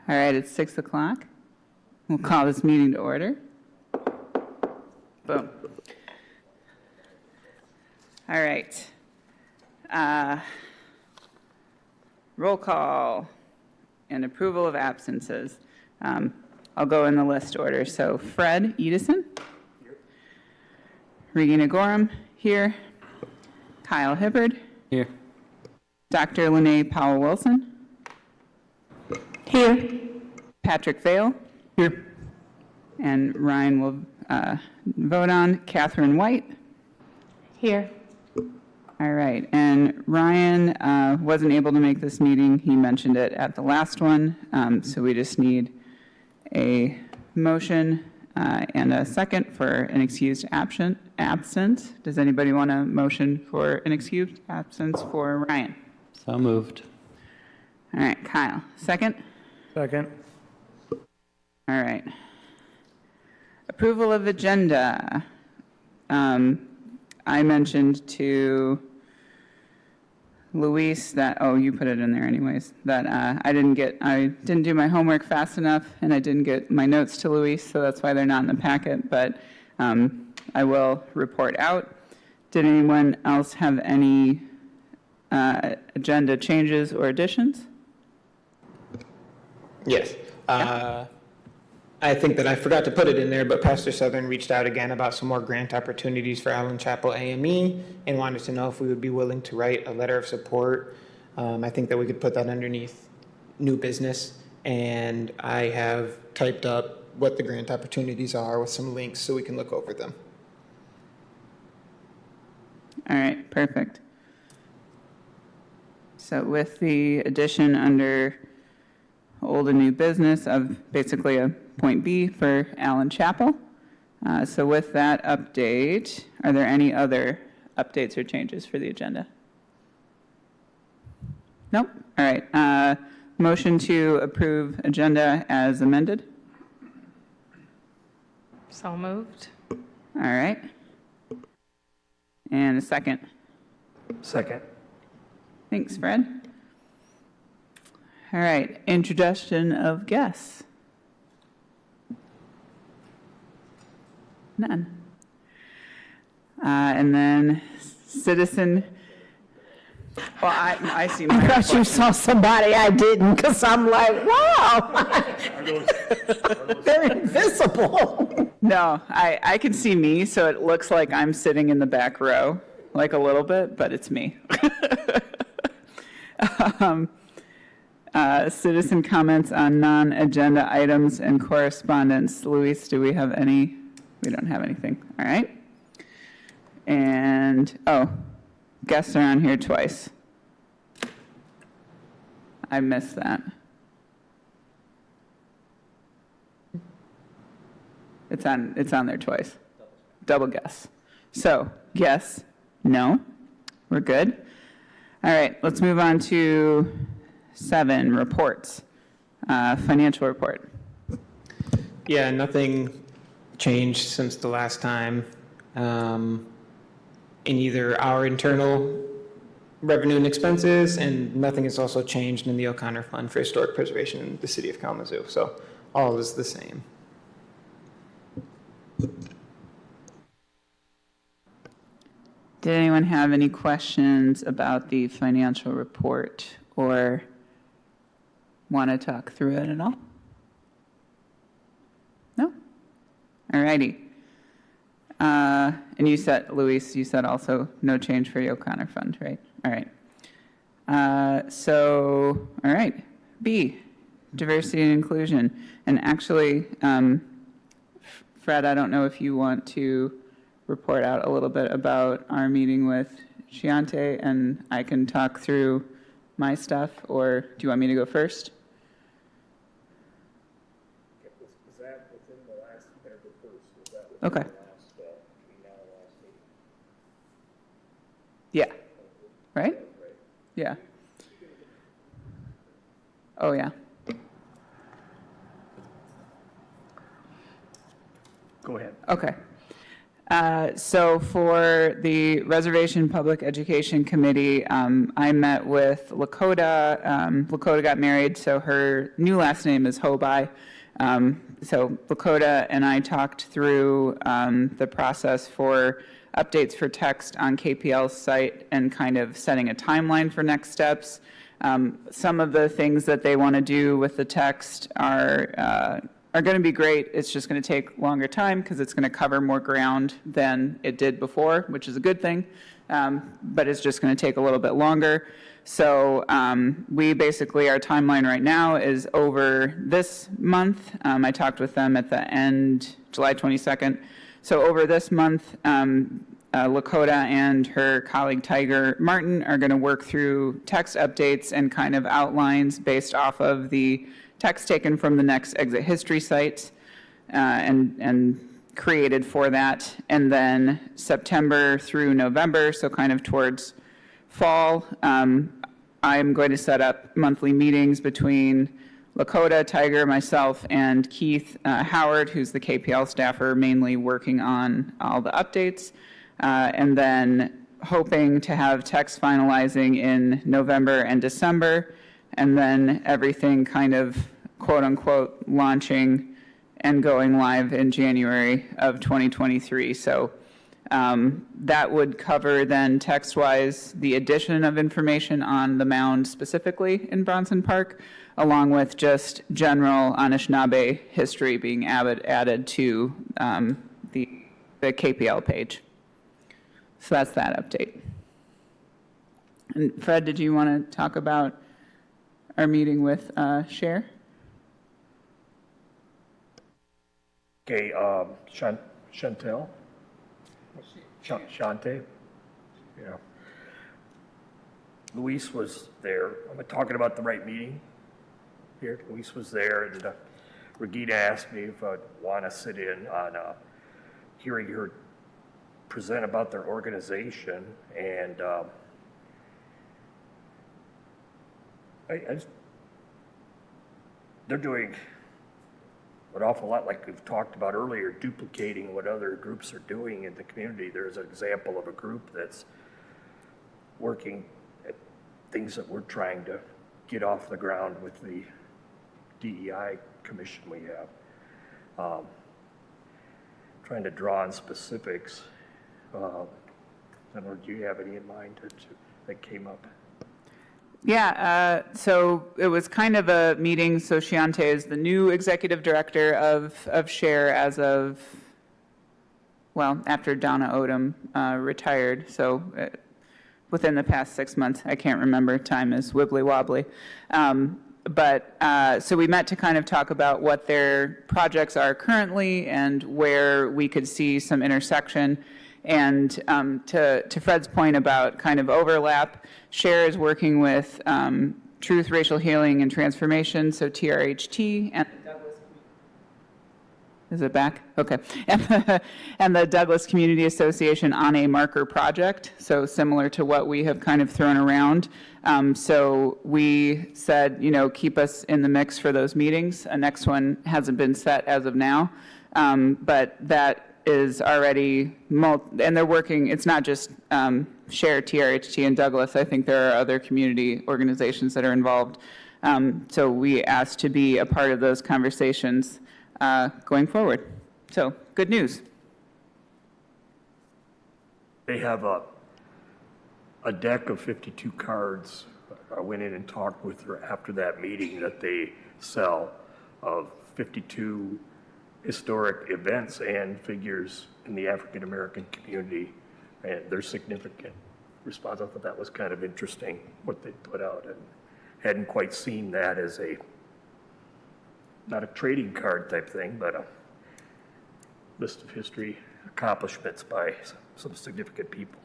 All right, it's 6 o'clock. We'll call this meeting to order. Boom. All right. Roll call and approval of absences. I'll go in the list order. So Fred Edison. Here. Regina Gorham, here. Kyle Hibbard. Here. Dr. Lene Powell-Wilson. Here. Patrick Vale. Here. And Ryan will vote on. Catherine White. Here. All right. And Ryan wasn't able to make this meeting. He mentioned it at the last one. So we just need a motion and a second for an excused absence. Does anybody want a motion for an excused absence for Ryan? So moved. All right. Kyle, second? Second. All right. Approval of agenda. I mentioned to Luis that, oh, you put it in there anyways, that I didn't do my homework fast enough and I didn't get my notes to Luis, so that's why they're not in the packet, but I will report out. Did anyone else have any agenda changes or additions? Yes. I think that I forgot to put it in there, but Pastor Southern reached out again about some more grant opportunities for Allen Chapel AME and wanted to know if we would be willing to write a letter of support. I think that we could put that underneath new business, and I have typed up what the grant opportunities are with some links so we can look over them. All right, perfect. So with the addition under old and new business of basically a point B for Allen Chapel. So with that update, are there any other updates or changes for the agenda? Nope. All right. Motion to approve agenda as amended. So moved. All right. And a second. Second. Thanks, Fred. All right, introduction of guests. None. And then citizen, well, I see my I thought you saw somebody I didn't, because I'm like, wow, they're invisible. No, I can see me, so it looks like I'm sitting in the back row, like a little bit, but it's me. Citizen comments on non-agenda items and correspondence. Luis, do we have any? We don't have anything. All right. And, guests are on here twice. I missed that. It's on there twice. Double guess. So, yes, no, we're good. All right, let's move on to 7, reports. Financial report. Yeah, nothing changed since the last time in either our internal revenue and expenses, and nothing has also changed in the O'Connor Fund for Historic Preservation in the city of Kalamazoo. So all is the same. Did anyone have any questions about the financial report or want to talk through it at all? No? All righty. And you said, Luis, you said also no change for the O'Connor Fund, right? All right. All right. B, diversity and inclusion. And actually, Fred, I don't know if you want to report out a little bit about our meeting with Chiante, and I can talk through my stuff, or do you want me to go first? Is that within the last, you better go first, is that within Okay. the last, between now and last meeting? Yeah. Right? Yeah. Oh, yeah. Go ahead. Okay. So for the Reservation Public Education Committee, I met with Lakota. Lakota got married, so her new last name is Hobai. So Lakota and I talked through the process for updates for text on KPL's site and kind of setting a timeline for next steps. Some of the things that they want to do with the text are going to be great. It's just going to take longer time because it's going to cover more ground than it did before, which is a good thing, but it's just going to take a little bit longer. So we basically, our timeline right now is over this month. I talked with them at the end, July 22nd. So over this month, Lakota and her colleague Tiger Martin are going to work through text updates and kind of outlines based off of the text taken from the next exit history sites and created for that. And then September through November, so kind of towards fall, I'm going to set up monthly meetings between Lakota, Tiger, myself, and Keith Howard, who's the KPL staffer, mainly working on all the updates. And then hoping to have text finalizing in November and December, and then everything kind of quote-unquote launching and going live in January of 2023. So that would cover then text-wise the addition of information on the mound specifically in Bronson Park, along with just general Anishinaabe history being added to the KPL page. So that's that update. And Fred, did you want to talk about our meeting with Cher? Okay, Chantel? Shante? Yeah. Luis was there. Am I talking about the right meeting here? Luis was there, and Regina asked me if I'd want to sit in on hearing her present about their organization, and they're doing an awful lot, like we've talked about earlier, duplicating what other groups are doing in the community. There's an example of a group that's working at things that we're trying to get off the ground with the DEI commission we have. Trying to draw on specifics. I don't know, do you have any in mind that came up? Yeah, so it was kind of a meeting. So Shiante is the new executive director of Cher as of, well, after Donna Odom retired. So within the past 6 months, I can't remember, time is wibbly wobbly. So we met to kind of talk about what their projects are currently and where we could see some intersection. And to Fred's point about kind of overlap, Cher is working with Truth, Racial Healing, and Transformation, so TRHT, and the Douglas. Is it back? Okay. And the Douglas Community Association on a marker project, so similar to what we have kind of thrown around. So we said, keep us in the mix for those meetings. A next one hasn't been set as of now, but that is already, and they're working, it's not just Cher, TRHT, and Douglas. I think there are other community organizations that are involved. So we asked to be a part of those conversations going forward. So good news. They have a deck of 52 cards. I went in and talked with her after that meeting that they sell of 52 historic events and figures in the African American community, and their significant response. I thought that was kind of interesting what they put out, and hadn't quite seen that as not a trading card type thing, but a list of history accomplishments by some significant people.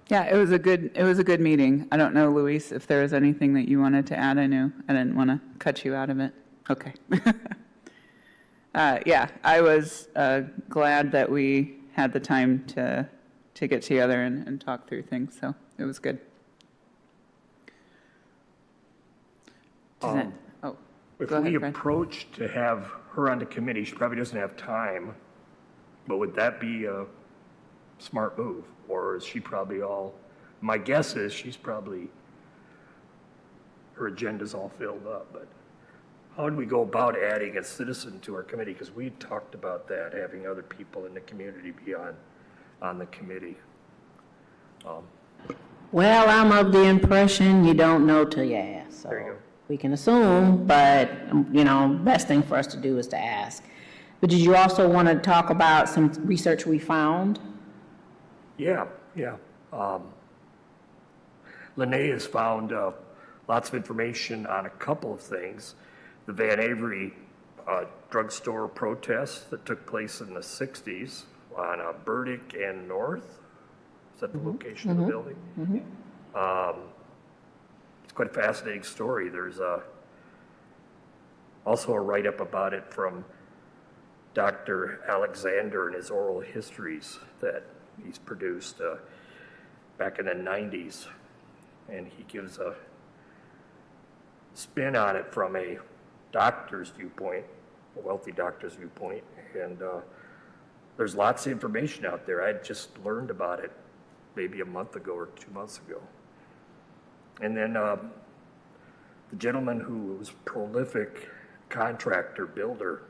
Yeah, it was a good meeting. I don't know, Luis, if there was anything that you wanted to add. I didn't want to cut you out of it. Okay. Yeah, I was glad that we had the time to get together and talk through things, so it was good. If Go we ahead, Fred. approach to have her on the committee, she probably doesn't have time, but would that be a smart move? Or is she probably my guess is she's probably, her agenda's all filled up, but how would we go about adding a citizen to our committee? Because we talked about that, having other people in the community be on the committee. Well, I'm of the impression you don't know till you ask. There you So go. we can assume, but, best thing for us to do is to ask. But did you also want to talk about some research we found? Yeah. Lene has found lots of information on a couple of things. The Van Avery drugstore protest that took place in the 60s on Burdick and North. Is that the location of the building? It's quite a fascinating story. There's also a write-up about it from Dr. Alexander and his oral histories that he's produced back in the 90s. And he gives a spin on it from a doctor's viewpoint, a wealthy doctor's viewpoint. And there's lots of information out there. I just learned about it maybe a month ago or 2 months ago. And then the gentleman who was a prolific contractor, builder,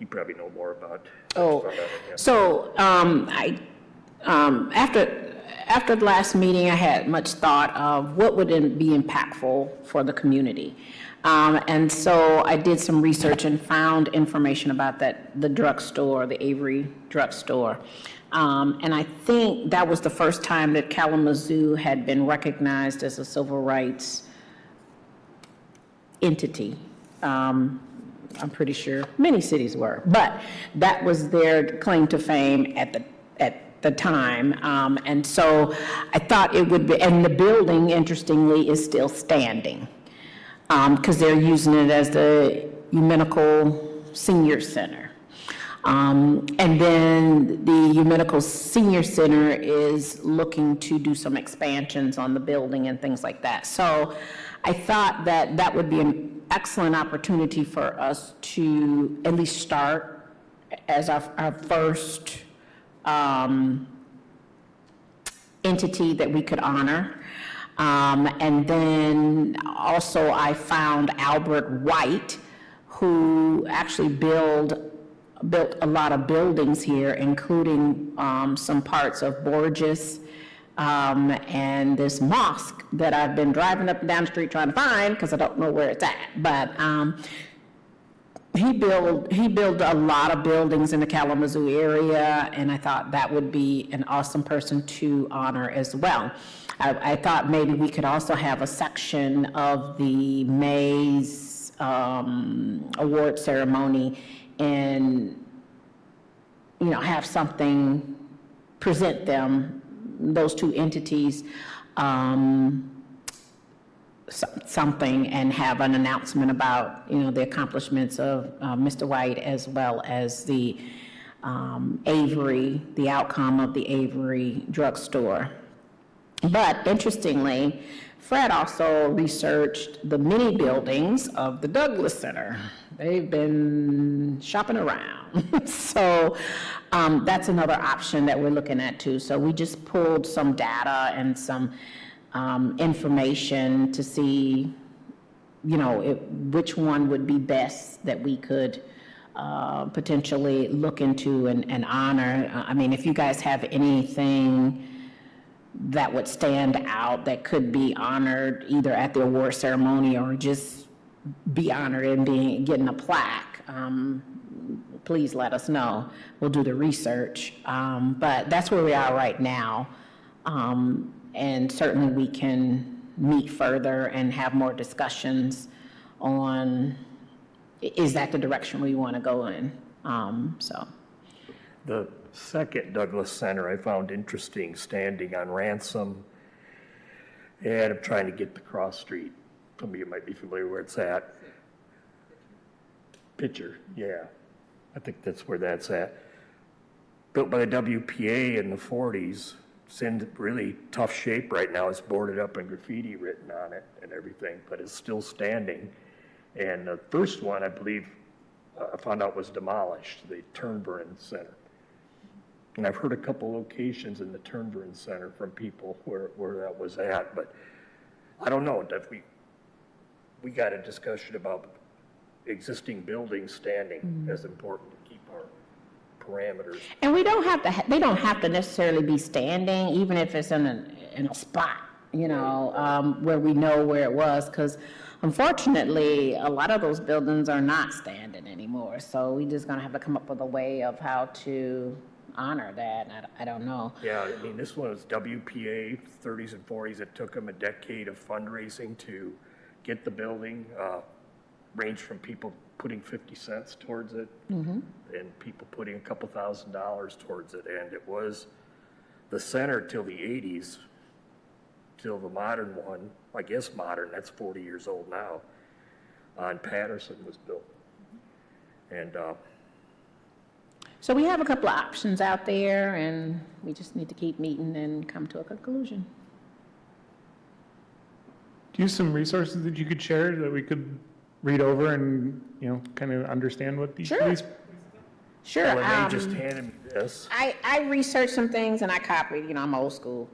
you probably know more about. Oh, so after the last meeting, I had much thought of what would be impactful for the community. And so I did some research and found information about the drugstore, the Avery drugstore. And I think that was the first time that Kalamazoo had been recognized as a civil rights entity. I'm pretty sure many cities were, but that was their claim to fame at the time. And so I thought it would be, and the building, interestingly, is still standing because they're using it as the Ecumenical Senior Center. And then the Ecumenical Senior Center is looking to do some expansions on the building and things like that. So I thought that would be an excellent opportunity for us to at least start as our first entity that we could honor. And then also I found Albert White, who actually built a lot of buildings here, including some parts of Borges and this mosque that I've been driving up and down the street trying to find because I don't know where it's at. But he built a lot of buildings in the Kalamazoo area, and I thought that would be an awesome person to honor as well. I thought maybe we could also have a section of the May's award ceremony and, have something, present them, those two entities, something, and have an announcement about, the accomplishments of Mr. White, as well as the Avery, the outcome of the Avery drugstore. But interestingly, Fred also researched the many buildings of the Douglas Center. They've been shopping around. So that's another option that we're looking at too. So we just pulled some data and some information to see, which one would be best that we could potentially look into and honor. I mean, if you guys have anything that would stand out that could be honored either at the award ceremony or just be honored and getting a plaque, please let us know. We'll do the research. But that's where we are right now. And certainly we can meet further and have more discussions on, is that the direction we want to go in? So. The second Douglas Center I found interesting, standing on Ransom, and I'm trying to get to Cross Street. Some of you might be familiar where it's at. Pitcher, yeah. I think that's where that's at. Built by the WPA in the 40s, it's in really tough shape right now. It's boarded up and graffiti written on it and everything, but it's still standing. And the first one, I believe, I found out was demolished, the Turnburn Center. And I've heard a couple locations in the Turnburn Center from people where that was at, but I don't know if we got a discussion about existing buildings standing as important to keep our parameters. And we don't have to, they don't have to necessarily be standing, even if it's in a spot, you know, where we know where it was, because unfortunately, a lot of those buildings are not standing anymore. So we just gonna have to come up with a way of how to honor that. I don't know. Yeah, I mean, this one was WPA, 30s and 40s. It took them a decade of fundraising to get the building, ranged from people putting 50 cents towards it and people putting a couple $1,000s towards it. And it was the center till the 80s, till the modern one, I guess modern, that's 40 years old now, on Patterson was built. And So we have a couple of options out there, and we just need to keep meeting and come to a conclusion. Do you have some resources that you could share that we could read over and, you know, kind of understand what these? Sure. Sure. Renee just handed me this. I researched some things and I copied, you know, I'm old school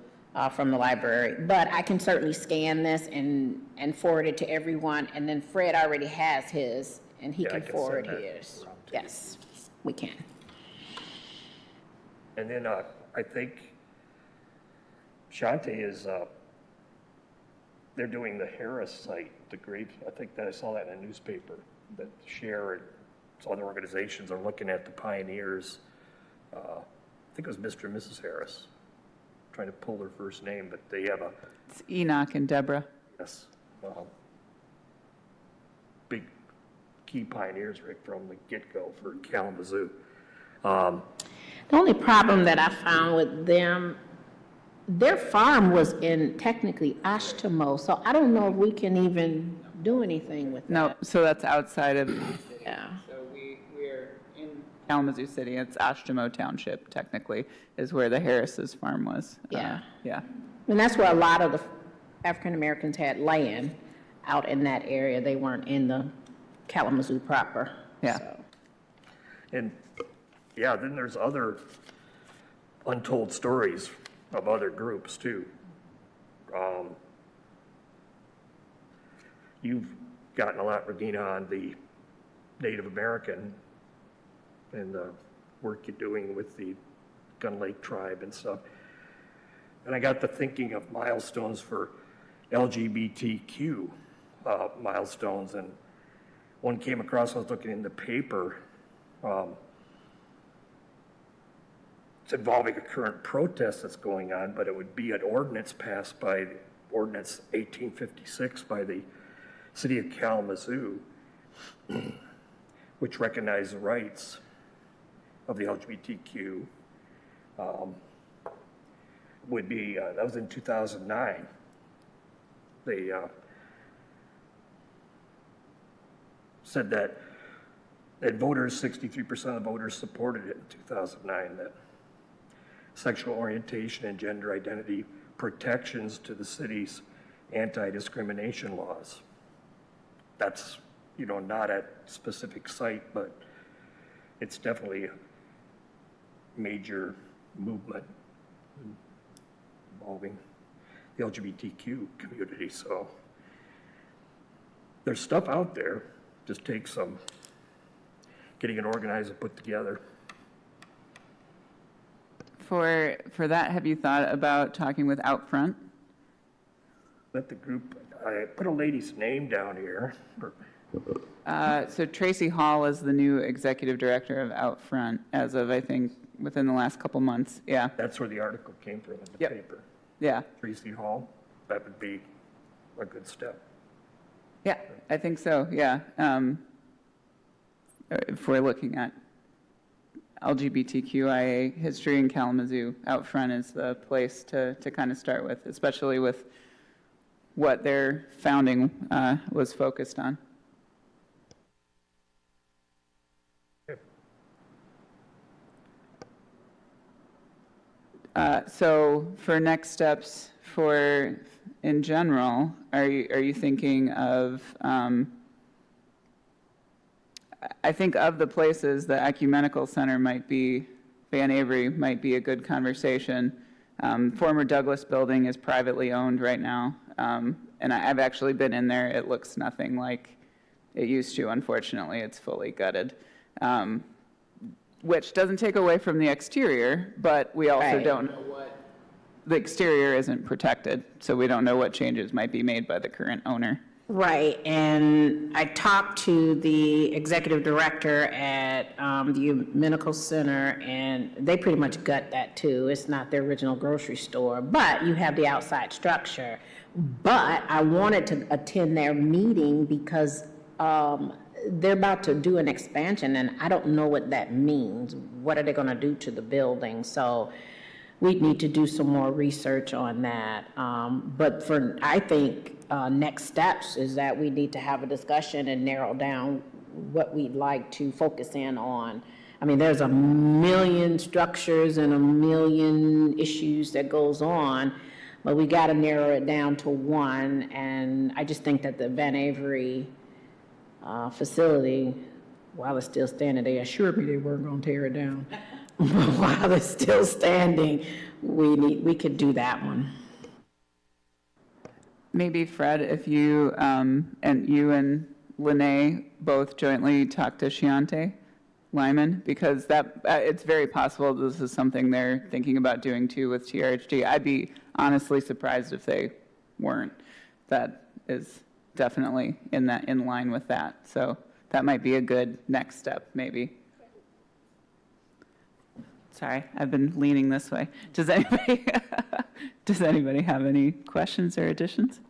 from the library, but I can certainly scan this and forward it to everyone. And then Fred already has his and he Yeah, I can can forward send that his. around to you. Yes, we can. And then I think Shante is, they're doing the Harris site, the grave, I think that I saw that in a newspaper, that Cher and some other organizations are looking at the pioneers. I think it was Mr. and Mrs. Harris, trying to pull their first name, but they have a, It's Enoch and Deborah. yes, big key pioneers right from the get-go for Kalamazoo. The only problem that I found with them, their farm was in technically Ashtamo, so I don't know if we can even do anything with that. No, so that's outside of, Yeah. so we're in Kalamazoo City. It's Ashtamo Township, technically, is where the Harris's farm was. Yeah. Yeah. And that's where a lot of the African Americans had land out in that area. They weren't in the Kalamazoo proper. Yeah. So. And, yeah, then there's other untold stories of other groups, too. You've gotten a lot, Regina, on the Native American and the work you're doing with the Gun Lake tribe and stuff. And I got to thinking of milestones for LGBTQ milestones, and one came across, I was looking in the paper, it's involving a current protest that's going on, but it would be an ordinance passed by Ordinance 1856 by the City of Kalamazoo, which recognized the rights of the LGBTQ. Would be, that was in 2009. They said that voters, 63% of voters supported it in 2009, that sexual orientation and gender identity protections to the city's anti-discrimination laws. That's, you know, not at specific site, but it's definitely a major movement involving the LGBTQ community. So there's stuff out there, just takes some getting it organized and put together. For that, have you thought about talking with Outfront? Let the group, I put a lady's name down here. So Tracy Hall is the new executive director of Outfront as of, I think, within the last couple months. Yeah, That's where the article came from in the Yep. paper. yeah, Tracy Hall, that would be a good step. yeah, I think so, yeah. If we're looking at LGBTQIA history in Kalamazoo, Outfront is the place to kind of start with, especially with what their founding was focused on. So for next steps for, in general, are you thinking of, I think of the places, the Ecumenical Center might be, Van Avery might be a good conversation. Former Douglas building is privately owned right now, and I've actually been in there. It looks nothing like it used to, unfortunately. It's fully gutted, which doesn't take away from the exterior, but we also Right. don't know what, the exterior isn't protected, so we don't know what changes might be made by the current owner. Right, and I talked to the executive director at the Ecumenical Center, and they pretty much gut that too. It's not the original grocery store, but you have the outside structure. But I wanted to attend their meeting because they're about to do an expansion, and I don't know what that means. What are they gonna do to the building? So we need to do some more research on that. But I think next steps is that we need to have a discussion and narrow down what we'd like to focus in on. I mean, there's a million structures and a million issues that goes on, but we got to narrow it down to one. And I just think that the Van Avery facility, while it's still standing, they assured me they weren't going to tear it down. While it's still standing, we could do that one. Maybe Fred, if you and Lene both jointly talk to Shiante Lyman, because it's very possible this is something they're thinking about doing too with TRHD. I'd be honestly surprised if they weren't. That is definitely in line with that. So that might be a good next step, maybe. Sorry, I've been leaning this way. Does anybody have any questions or additions?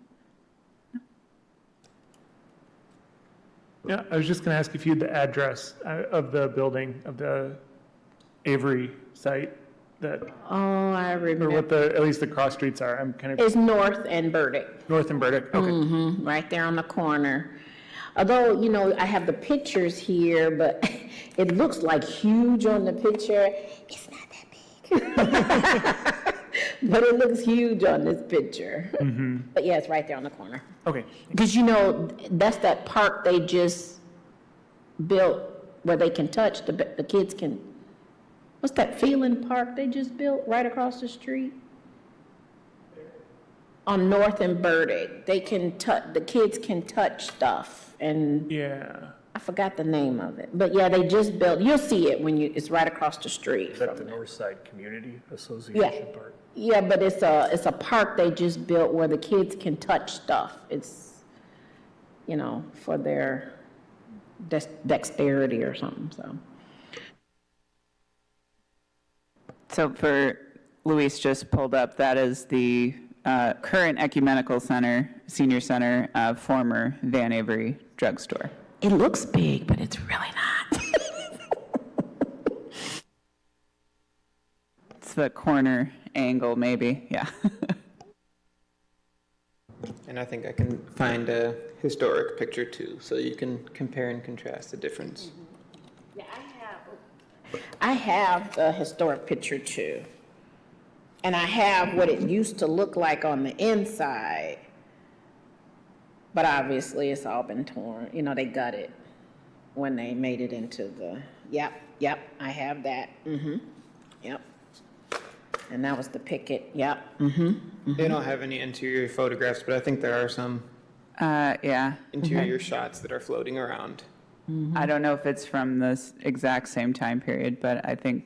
Yeah, I was just going to ask if you had the address of the building, of the Avery site, that, Oh, I or remember. what at least the cross streets are. I'm kind of It's North and Burdick. north and Burdick. Okay. Right there on the corner. Although, I have the pictures here, but it looks like huge on the picture. It's not that big. But it looks huge on this picture. But yeah, it's right there on the corner. Okay. Because, that's that park they just built where they can touch, the kids can, what's that Phelan Park they just built right across the street? On North and Burdick, the kids can touch stuff, and Yeah. I forgot the name of it. But yeah, they just built, you'll see it it's right across the street. Is that from the there. Northside Community Association part? Yeah, but it's a park they just built where the kids can touch stuff. It's, for their dexterity or something, so. So for Luis just pulled up, that is the current Ecumenical Center, Senior Center, former Van Avery drugstore. It looks big, but it's really not. It's the corner angle, maybe, yeah. And I think I can find a historic picture too, so you can compare and contrast the difference. Yeah, I have the historic picture too. And I have what it used to look like on the inside. But obviously it's all been torn. They gutted it when they made it into yep, I have that. Yep. And that was the picket, yep. They don't have any interior photographs, but I think there are some Yeah. interior shots that are floating around. I don't know if it's from this exact same time period, but I think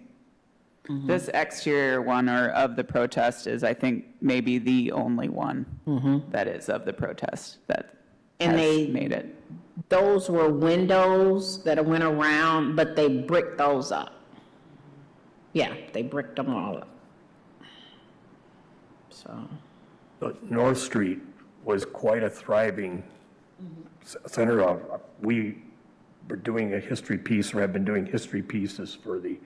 this exterior one or of the protest is, I think, maybe the only one that is of the protest that And has they- made it. Those were windows that went around, but they bricked those up. Yeah, they bricked them all up. So, But North Street was quite a thriving center of, we were doing a history piece, or have been doing history pieces for the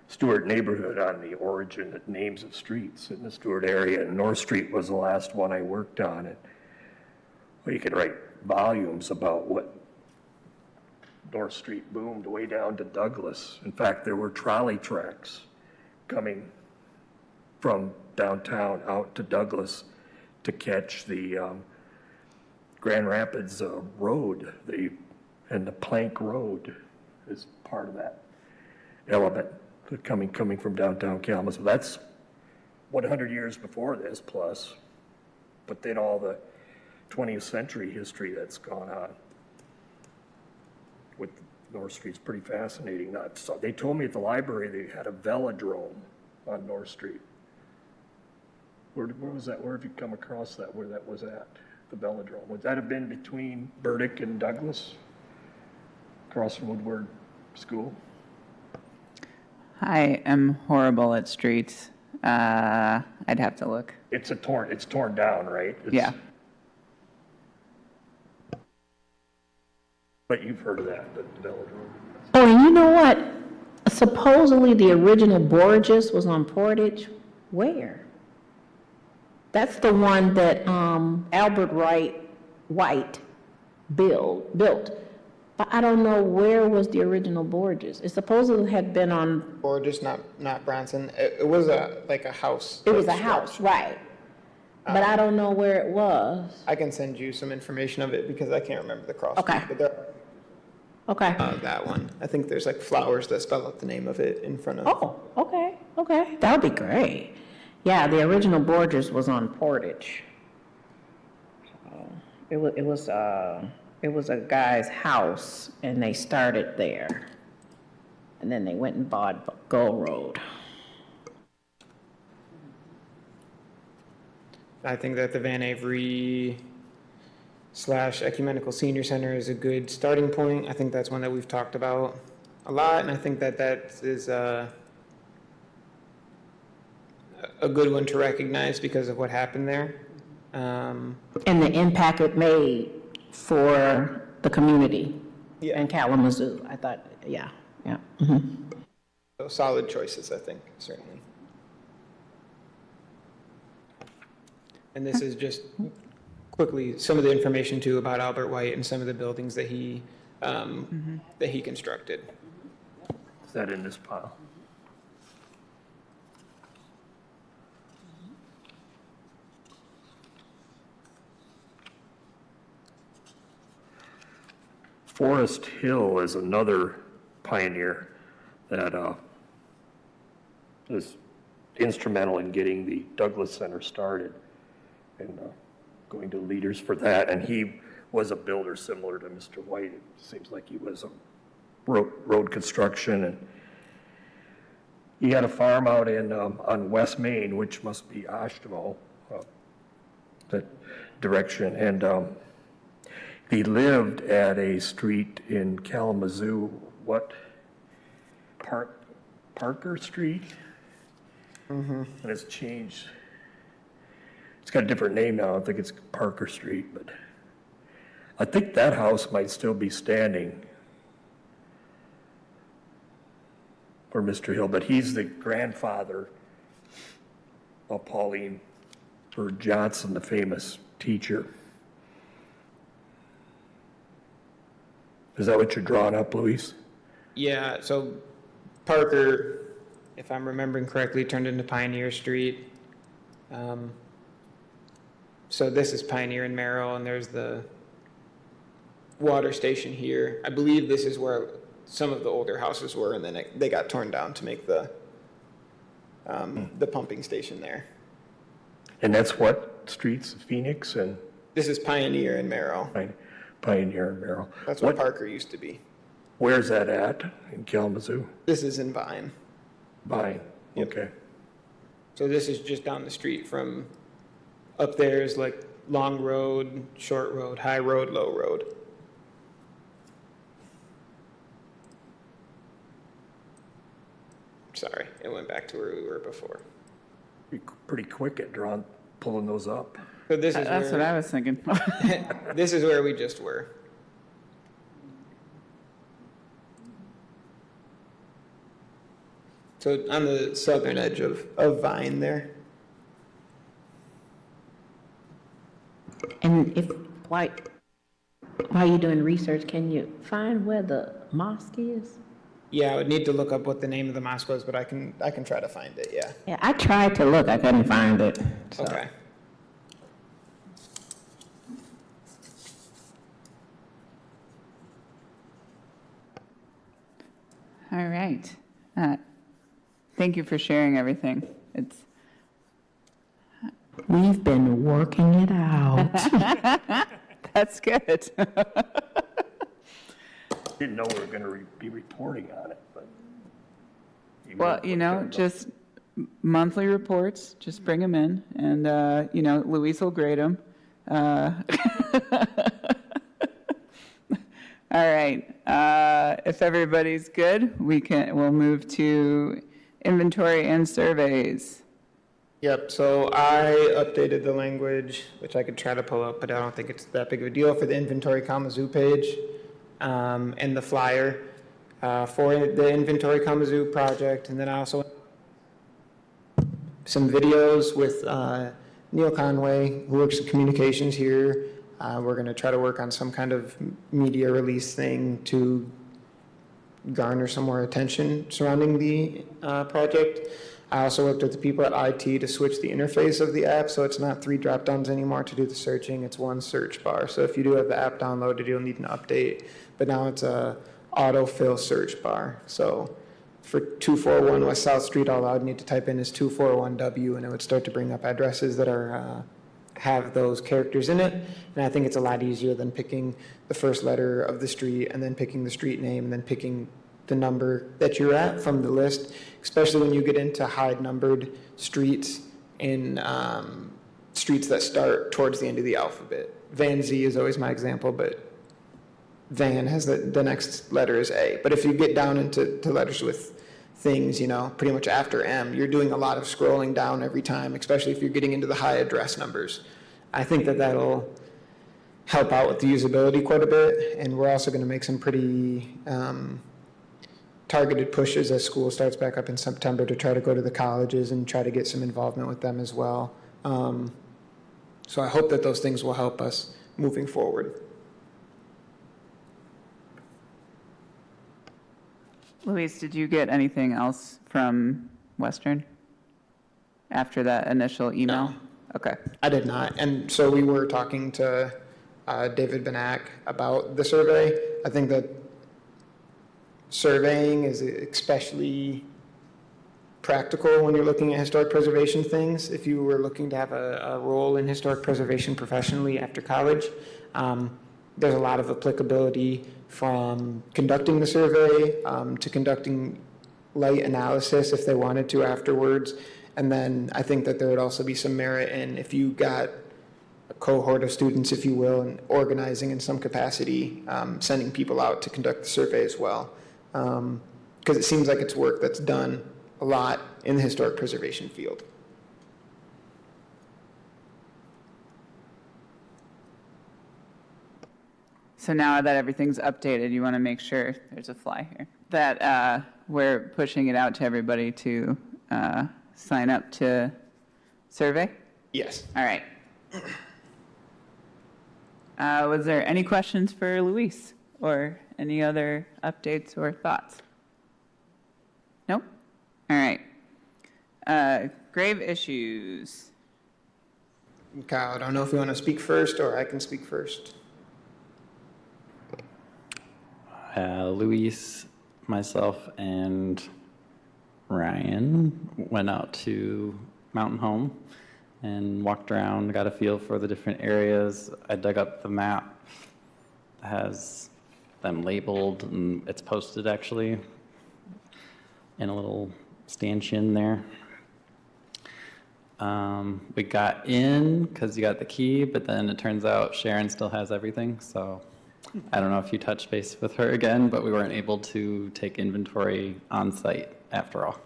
Stewart neighborhood on the origin of names of streets in the Stewart area. And North Street was the last one I worked on. And well, you could write volumes about what North Street boomed way down to Douglas. In fact, there were trolley tracks coming from downtown out to Douglas to catch the Grand Rapids Road, and the Plank Road is part of that element, coming from downtown Kalamazoo. That's 100 years before this plus, but then all the 20th century history that's gone on with North Street's pretty fascinating. So they told me at the library they had a velodrome on North Street. Where was that? Where have you come across that? Where that was at? The velodrome. Would that have been between Burdick and Douglas? Across from Woodward School? I am horrible at streets. I'd have to look. It's torn down, right? Yeah. But you've heard of that, the velodrome. Oh, and you know what? Supposedly the original Borges was on Portage. Where? That's the one that Albert White built. But I don't know where was the original Borges. It supposedly had been on. Borges, not Bronson. It was like a house. It was a house, right? But I don't know where it was. I can send you some information of it because I can't remember the cross. Okay. But there, Okay. that one. I think there's like flowers that spell out the name of it in front of. Oh, okay. That would be great. Yeah, the original Borges was on Portage. So it was a guy's house, and they started there, and then they went and bought Gull Road. I think that the Van Avery / Ecumenical Senior Center is a good starting point. I think that's one that we've talked about a lot, and I think that is a good one to recognize because of what happened there. And the impact it made for the community Yeah. in Kalamazoo. I thought, yeah. So solid choices, I think, certainly. And this is just quickly some of the information too about Albert White and some of the buildings that he constructed. Is that in this pile? Forest Hill is another pioneer that is instrumental in getting the Douglas Center started and going to leaders for that. And he was a builder similar to Mr. White. It seems like he was a road construction, and he had a farm out in on West Main, which must be Oshtemo, that direction. And he lived at a street in Kalamazoo, Parker Street? And it's changed. It's got a different name now. I think it's Parker Street, but I think that house might still be standing for Mr. Hill, but he's the grandfather of Pauline Bird Johnson, the famous teacher. Is that what you're drawing up, Luis? Yeah, so Parker, if I'm remembering correctly, turned into Pioneer Street. So this is Pioneer and Merrill, and there's the water station here. I believe this is where some of the older houses were, and then they got torn down to make the pumping station there. And that's what streets? Phoenix and This is Pioneer and Merrill. Pioneer and Merrill. That's where Parker used to be. Where's that at in Kalamazoo? This is in Vine. Vine. Yep. Okay. So this is just down the street from, up there is like Long Road, Short Road, High Road, Low Road. Sorry, it went back to where we were before. Be pretty quick at pulling those up. So this is That's what where, I was thinking. this is where we just were. So on the southern edge of Vine there. And while you're doing research, can you find where the mosque is? Yeah, I would need to look up what the name of the mosque was, but I can try to find it, yeah. Yeah, I tried to look, I couldn't find it. So. Okay. All right. Thank you for sharing everything. It's We've been working it out. That's good. Didn't know we were going to be reporting on it, but. Well, just monthly reports, just bring them in, and, Luis will grade them. All right, if everybody's good, we'll move to inventory and surveys. Yep, so I updated the language, which I could try to pull up, but I don't think it's that big of a deal, for the inventory Kalamazoo page and the flyer for the inventory Kalamazoo project. And then I also some videos with Neil Conway, who works in communications here. We're going to try to work on some kind of media release thing to garner some more attention surrounding the project. I also worked with the people at IT to switch the interface of the app, so it's not 3 drop-downs anymore to do the searching, it's 1 search bar. So if you do have the app downloaded, you'll need an update, but now it's a autofill search bar. So for 241 West South Street, all I would need to type in is 241W, and it would start to bring up addresses that are have those characters in it. And I think it's a lot easier than picking the first letter of the street and then picking the street name and then picking the number that you're at from the list, especially when you get into high numbered streets in streets that start towards the end of the alphabet. Van Z is always my example, but Van has the next letter is A. But if you get down into letters with things, pretty much after M, you're doing a lot of scrolling down every time, especially if you're getting into the high address numbers. I think that'll help out with the usability quite a bit, and we're also going to make some pretty targeted pushes as school starts back up in September to try to go to the colleges and try to get some involvement with them as well. So I hope that those things will help us moving forward. Luis, did you get anything else from Western after that initial email? No. Okay. I did not. And so we were talking to David Benak about the survey. I think that surveying is especially practical when you're looking at historic preservation things. If you were looking to have a role in historic preservation professionally after college, there's a lot of applicability from conducting the survey to conducting light analysis if they wanted to afterwards. And then I think that there would also be some merit in if you got a cohort of students, if you will, and organizing in some capacity, sending people out to conduct the survey as well. Because it seems like it's work that's done a lot in the historic preservation field. So now that everything's updated, you want to make sure, there's a fly here, that we're pushing it out to everybody to sign up to survey? Yes. All right. Was there any questions for Luis or any other updates or thoughts? Nope? All right. Grave issues. Kyle, I don't know if you want to speak first or I can speak first. Luis, myself, and Ryan went out to Mountain Home and walked around, got a feel for the different areas. I dug up the map that has them labeled, and it's posted actually in a little stanchion there. We got in because you got the key, but then it turns out Sharon still has everything, so I don't know if you touched base with her again, but we weren't able to take inventory on site after all.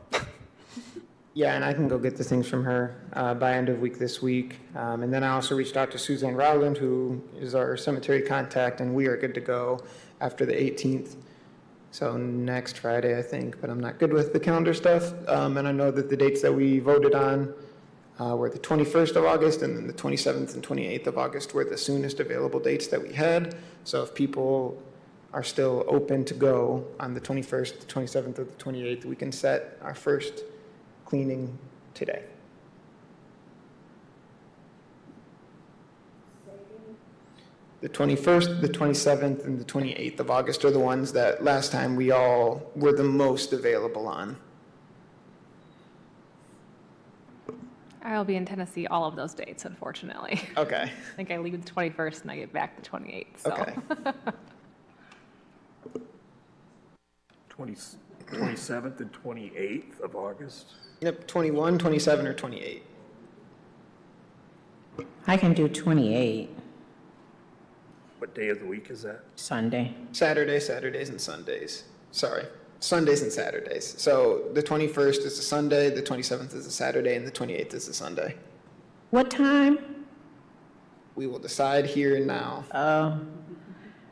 Yeah, and I can go get the things from her by end of week this week. And then I also reached out to Suzanne Rowland, who is our cemetery contact, and we are good to go after the 18th. So next Friday, I think, but I'm not good with the calendar stuff. And I know that the dates that we voted on were the 21st of August, and then the 27th and 28th of August were the soonest available dates that we had. So if people are still open to go on the 21st, the 27th, or the 28th, we can set our first cleaning today. The 21st, the 27th, and the 28th of August are the ones that last time we all were the most available on. I'll be in Tennessee all of those dates, unfortunately. Okay, I think I leave the 21st and I get back the 28th, so. okay. 27th and 28th of August. Yep, 21, 27, or 28. I can do 28, What day of the week is that? Sunday. Saturdays, and Sundays. Sorry, Sundays and Saturdays. So the 21st is a Sunday, the 27th is a Saturday, and the 28th is a Sunday. What time? We will decide here and now.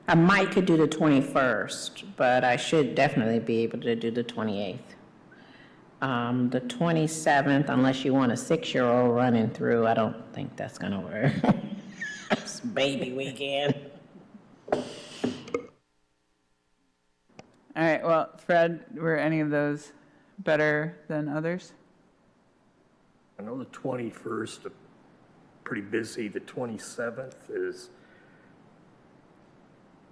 I might could do the 21st, but I should definitely be able to do the 28th. The 27th, unless you want a 6-year-old running through, I don't think that's gonna work. It's baby weekend. All right, well, Fred, were any of those better than others? I know the 21st, pretty busy. The 27th is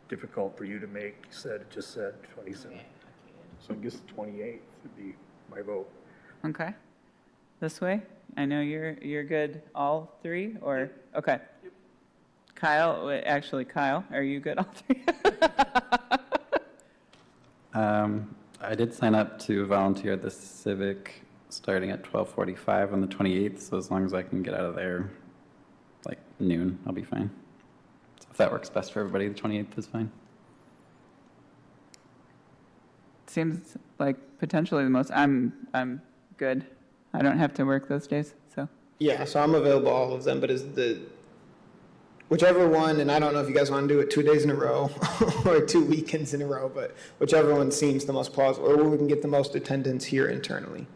difficult for you to make. You said, just said 27th. So I guess the 28th would be my vote. Okay. This way? I know you're good all three, or, okay. Kyle, actually, Kyle, are you good all three? I did sign up to volunteer at the Civic starting at 12:45 on the 28th, so as long as I can get out of there like noon, I'll be fine. So if that works best for everybody, the 28th is fine. Seems like potentially the most, I'm good. I don't have to work those days, so. Yeah, so I'm available all of them, but is whichever one, and I don't know if you guys want to do it 2 days in a row or 2 weekends in a row, but whichever one seems the most plausible, or where we can get the most attendance here internally.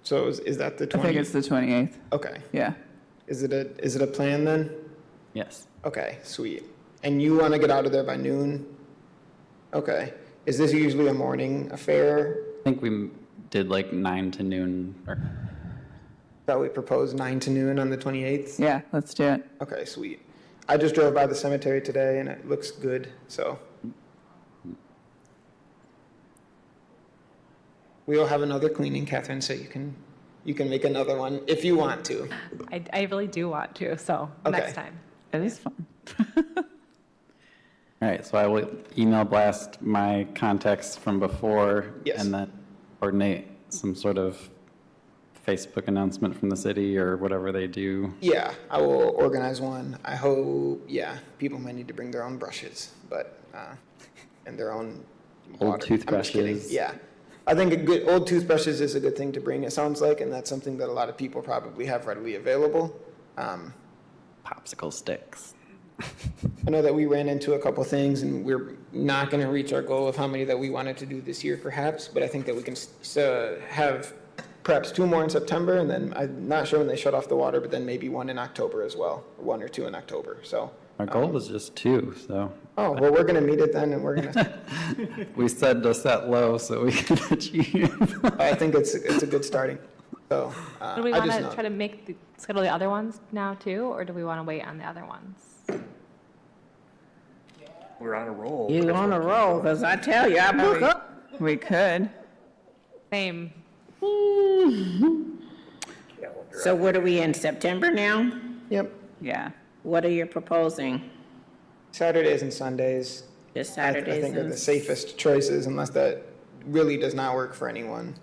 So is that the I think it's 20th? the 28th, Okay. yeah. Is it a plan then? Yes. Okay, sweet. And you want to get out of there by noon? Okay. Is this usually a morning affair? I think we did like 9 to noon, or That we propose 9 to noon on the 28th? Yeah, let's do it. Okay, sweet. I just drove by the cemetery today and it looks good, so. We'll have another cleaning, Catherine, so you can make another one if you want to. I really do want to, so Okay. next time. It is fun. all right, so I will email blast my contacts from before Yes. and then coordinate some sort of Facebook announcement from the city or whatever they do. Yeah, I will organize one. I hope, yeah, people might need to bring their own brushes, but, and their own Old water. I'm just kidding. toothbrushes. Yeah. I think old toothbrushes is a good thing to bring, it sounds like, and that's something that a lot of people probably have readily available. Popsicle sticks. I know that we ran into a couple things, and we're not going to reach our goal of how many that we wanted to do this year, perhaps, but I think that we can have perhaps 2 more in September, and then I'm not sure when they shut off the water, but then maybe 1 in October as well, or 1 or 2 in October, so. Our goal was just 2, so Oh, well, we're going to meet it then, and we're going to, we said to set low so we can achieve. I think it's a good starting, so. Do we I want just to know- try to schedule the other ones now too, or do we want to wait on the other ones? We're on a roll. You on a roll, because I tell you, I book up. We could. Same. Calendar. So what are we in, September now? Yep, Yeah. What are you proposing? Saturdays and Sundays. Just I Saturdays think are and the safest choices, unless that really does not work for anyone.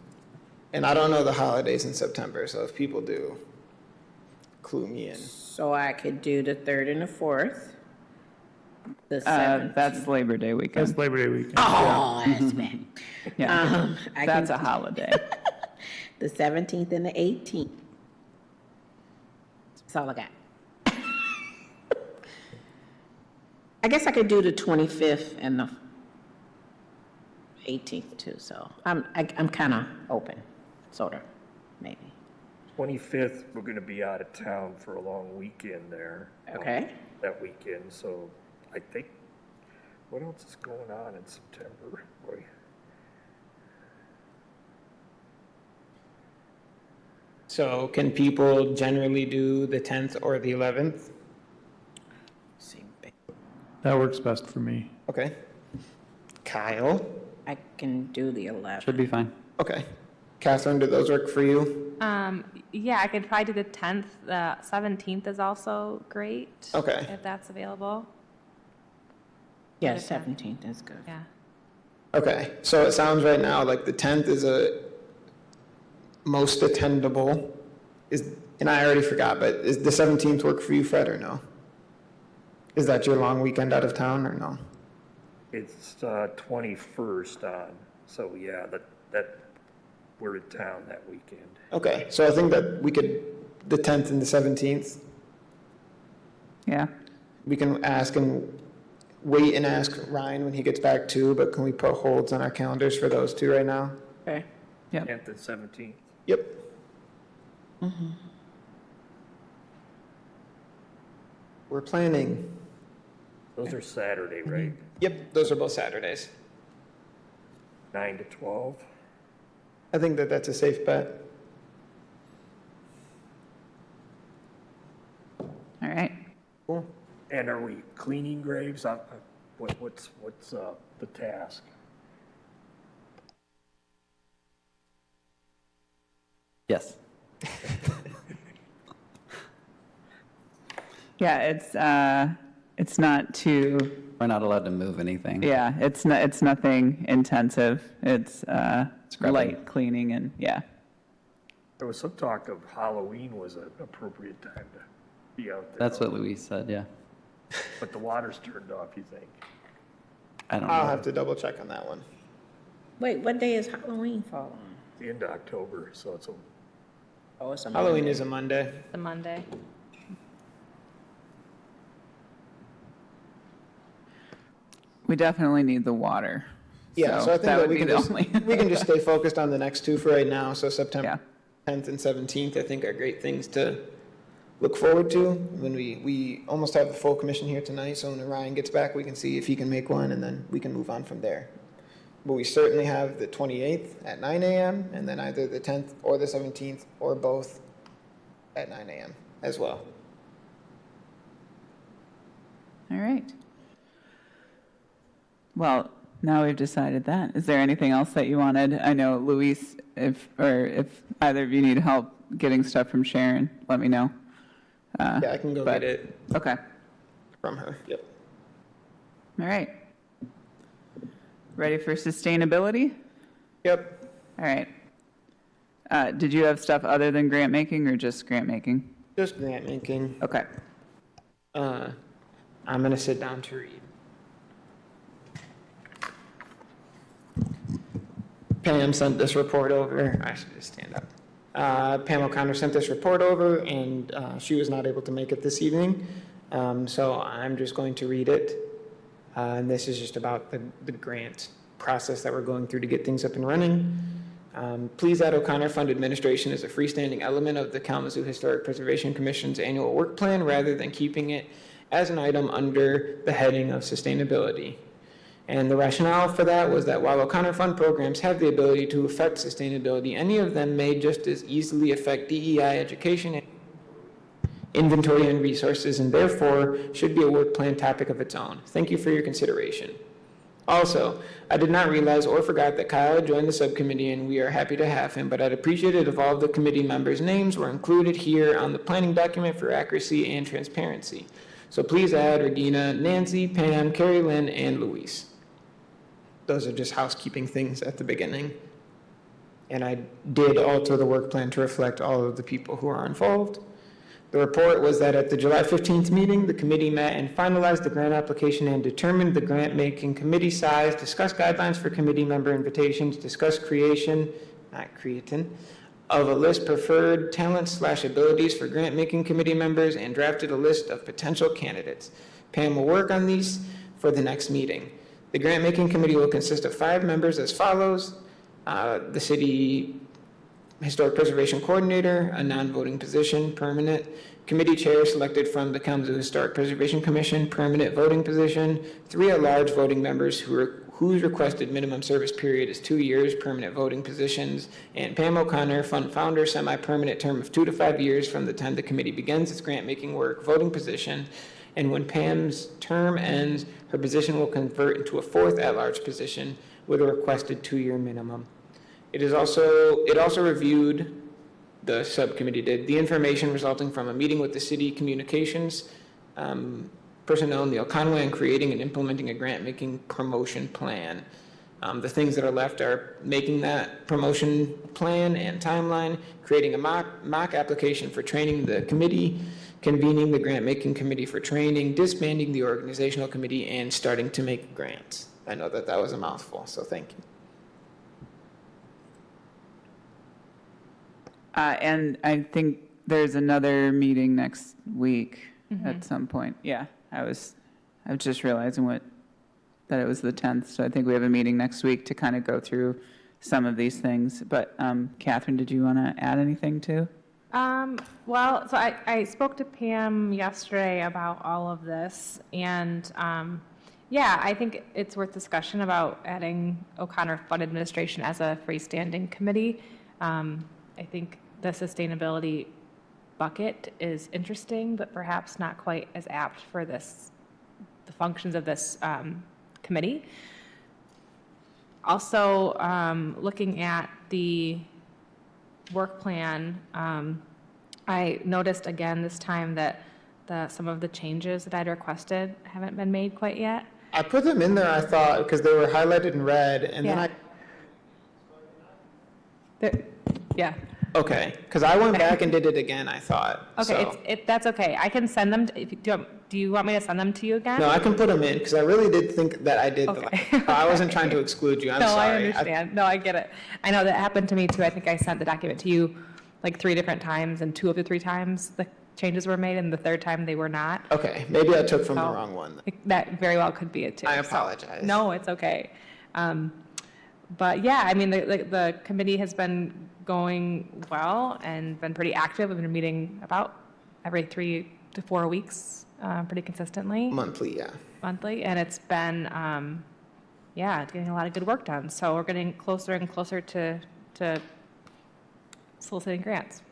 And I don't know the holidays in September, so if people do, clue me in. So I could do the 3rd and the 4th. The 7th. That's Labor Day weekend. That's Labor Day weekend. Oh, that's bad. Yeah, I that's a can- holiday. The 17th and the 18th. That's all I got. I guess I could do the 25th and the 18th too, so I'm kind of open, sort of, maybe. 25th, we're going to be out of town for a long weekend there. Okay. That weekend, so I think What else is going on in September? Boy. So can people generally do the 10th or the 11th? That works best for me. Okay. Kyle? I can do the 11th. Should be fine. Okay. Catherine, do those work for you? Yeah, I could probably do the 10th. The 17th is also great. Okay. If that's available. Yeah, 17th is good. Yeah. Okay, so it sounds right now like the 10th is a most attendable. And I already forgot, but is the 17th work for you, Fred, or no? Is that your long weekend out of town, or no? It's 21st on, so yeah, that we're in town that weekend. Okay, so I think that we could, the 10th and the 17th, Yeah, we can ask and wait and ask Ryan when he gets back too, but can we put holds on our calendars for those two right now? Okay. Yep. 10th and 17th. Yep. We're planning. Those are Saturday, right? Yep, those are both Saturdays. 9 to 12. I think that that's a safe bet. all right. Cool. And are we cleaning graves? What's the task? Yes. Yeah, it's not too, We're not allowed to move anything. yeah, it's nothing intensive. It's Scrubbing. light cleaning and, yeah. There was some talk of Halloween was an appropriate time to be out there. That's what Louise said, yeah. But the water's turned off, you think? I don't I'll know. have to double check on that one. Wait, what day is Halloween fall on? The end of October, so it's a Oh, it's a Halloween Monday. is a Monday. The Monday. We definitely need the water. Yeah, so I think that that would we be can the just, only. we can just stay focused on the next two for right now. So Yeah, September 10th and 17th, I think are great things to look forward to. When we almost have the full commission here tonight, so when Ryan gets back, we can see if he can make one, and then we can move on from there. But we certainly have the 28th at 9 a.m., and then either the 10th or the 17th, or both at 9 a.m. as well. all right. Well, now we've decided that. Is there anything else that you wanted? I know Luis, if either of you need help getting stuff from Sharon, let me know. Yeah, I can go but- get it Okay, from her. Yep. all right. Ready for sustainability? Yep. All right. Did you have stuff other than grant making or just grant making? Just grant making. Okay. I'm going to sit down to read. Pam sent this report over. I should just stand up. Pam O'Connor sent this report over, and she was not able to make it this evening. So I'm just going to read it. And this is just about the grant process that we're going through to get things up and running. Please add O'Connor Fund Administration as a freestanding element of the Kalamazoo Historic Preservation Commission's annual work plan rather than keeping it as an item under the heading of sustainability. And the rationale for that was that while O'Connor Fund programs have the ability to affect sustainability, any of them may just as easily affect DEI education, inventory, and resources, and therefore should be a work plan topic of its own. Thank you for your consideration. Also, I did not realize or forgot that Kyle had joined the subcommittee, and we are happy to have him, but I'd appreciate it if all of the committee members' names were included here on the planning document for accuracy and transparency. So please add Regina, Nancy, Pam, Carrie Lynn, and Luis. Those are just housekeeping things at the beginning. And I did alter the work plan to reflect all of the people who are involved. The report was that at the July 15th meeting, the committee met and finalized the grant application and determined the grant-making committee size, discussed guidelines for committee member invitations, discussed creation, of a list preferred talents/abilities for grant-making committee members, and drafted a list of potential candidates. Pam will work on these for the next meeting. The grant-making committee will consist of 5 members as follows. The city Historic Preservation Coordinator, a non-voting position, permanent. Committee chair selected from the Kalamazoo Historic Preservation Commission, permanent voting position. 3 at-large voting members whose requested minimum service period is 2 years, permanent voting positions. And Pam O'Connor, fund founder, semi-permanent term of 2 to 5 years from the time the committee begins its grant-making work, voting position. And when Pam's term ends, her position will convert into a 4th at-large position with a requested 2-year minimum. It also reviewed, the subcommittee did, the information resulting from a meeting with the city communications personnel in the Oconway on creating and implementing a grant-making promotion plan. The things that are left are making that promotion plan and timeline, creating a mock application for training the committee, convening the grant-making committee for training, disbanding the organizational committee, and starting to make grants. I know that was a mouthful, so thank you. And I think there's another meeting next week at some point. Yeah, I was just realizing that it was the 10th, so I think we have a meeting next week to kind of go through some of these things. But Catherine, did you want to add anything too? Well, so I spoke to Pam yesterday about all of this, and yeah, I think it's worth discussion about adding O'Connor Fund Administration as a freestanding committee. I think the sustainability bucket is interesting, but perhaps not quite as apt for the functions of this committee. Also, looking at the work plan, I noticed again this time that some of the changes that I'd requested haven't been made quite yet. I put them in there, I thought, because they were highlighted in red, and then Yeah. okay, because I went back and did it again, I thought. Okay, so. that's okay. I can send them, do you want me to send them to you again? No, I can put them in, because I really did think that I did. Okay. I wasn't trying to exclude you, I'm No, sorry. I understand. No, I get it. I know that happened to me too. I think I sent the document to you like 3 different times, and 2 of the 3 times the changes were made, and the 3rd time they were not. Okay, maybe I took from the Oh. wrong one. That very well could be it too. I So, apologize. No, it's okay. But yeah, I mean, the committee has been going well and been pretty active. We've been meeting about every 3 to 4 weeks, pretty consistently. Monthly, yeah. Monthly, and it's been, yeah, it's getting a lot of good work done. So we're getting closer and closer to soliciting grants.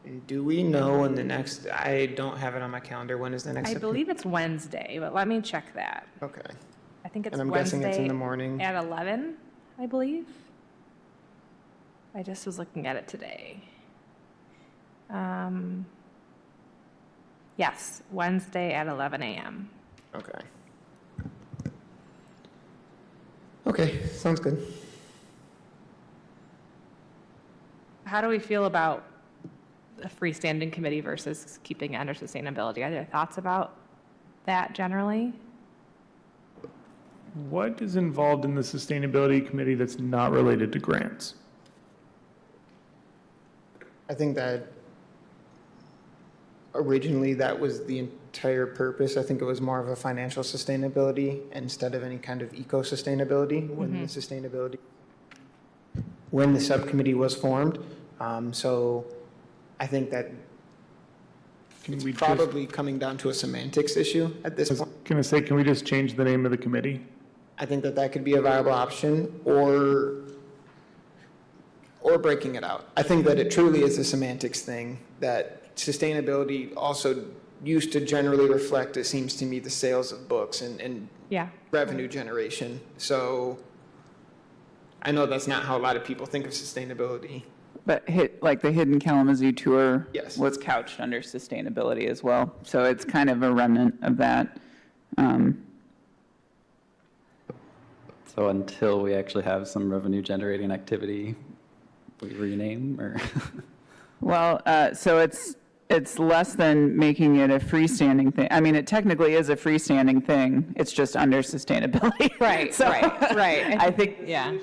And do we know when the next, I don't have it on my calendar, when is the next? I believe it's Wednesday, but let me check that. Okay, I think it's and I'm Wednesday guessing it's in the morning. at 11, I believe. I just was looking at it today. Yes, Wednesday at 11 a.m. Okay. Okay, sounds good. How do we feel about a freestanding committee versus keeping it under sustainability? Are there thoughts about that generally? What is involved in the sustainability committee that's not related to grants? I think that originally that was the entire purpose. I think it was more of a financial sustainability instead of any kind of eco-sustainability when the subcommittee was formed. So I think that it's probably coming down to a semantics issue at this point. Can I say, can we just change the name of the committee? I think that could be a viable option, or breaking it out. I think that it truly is a semantics thing, that sustainability also used to generally reflect, it seems to me, the sales of books and Yeah. revenue generation. So I know that's not how a lot of people think of sustainability. But like the Hidden Kalamazoo tour Yes. was couched under sustainability as well. So it's kind of a remnant of that. So until we actually have some revenue generating activity, we rename or? Well, so it's less than making it a freestanding thing. I mean, it technically is a freestanding thing. It's just under sustainability. Right, So, right. I think Yeah.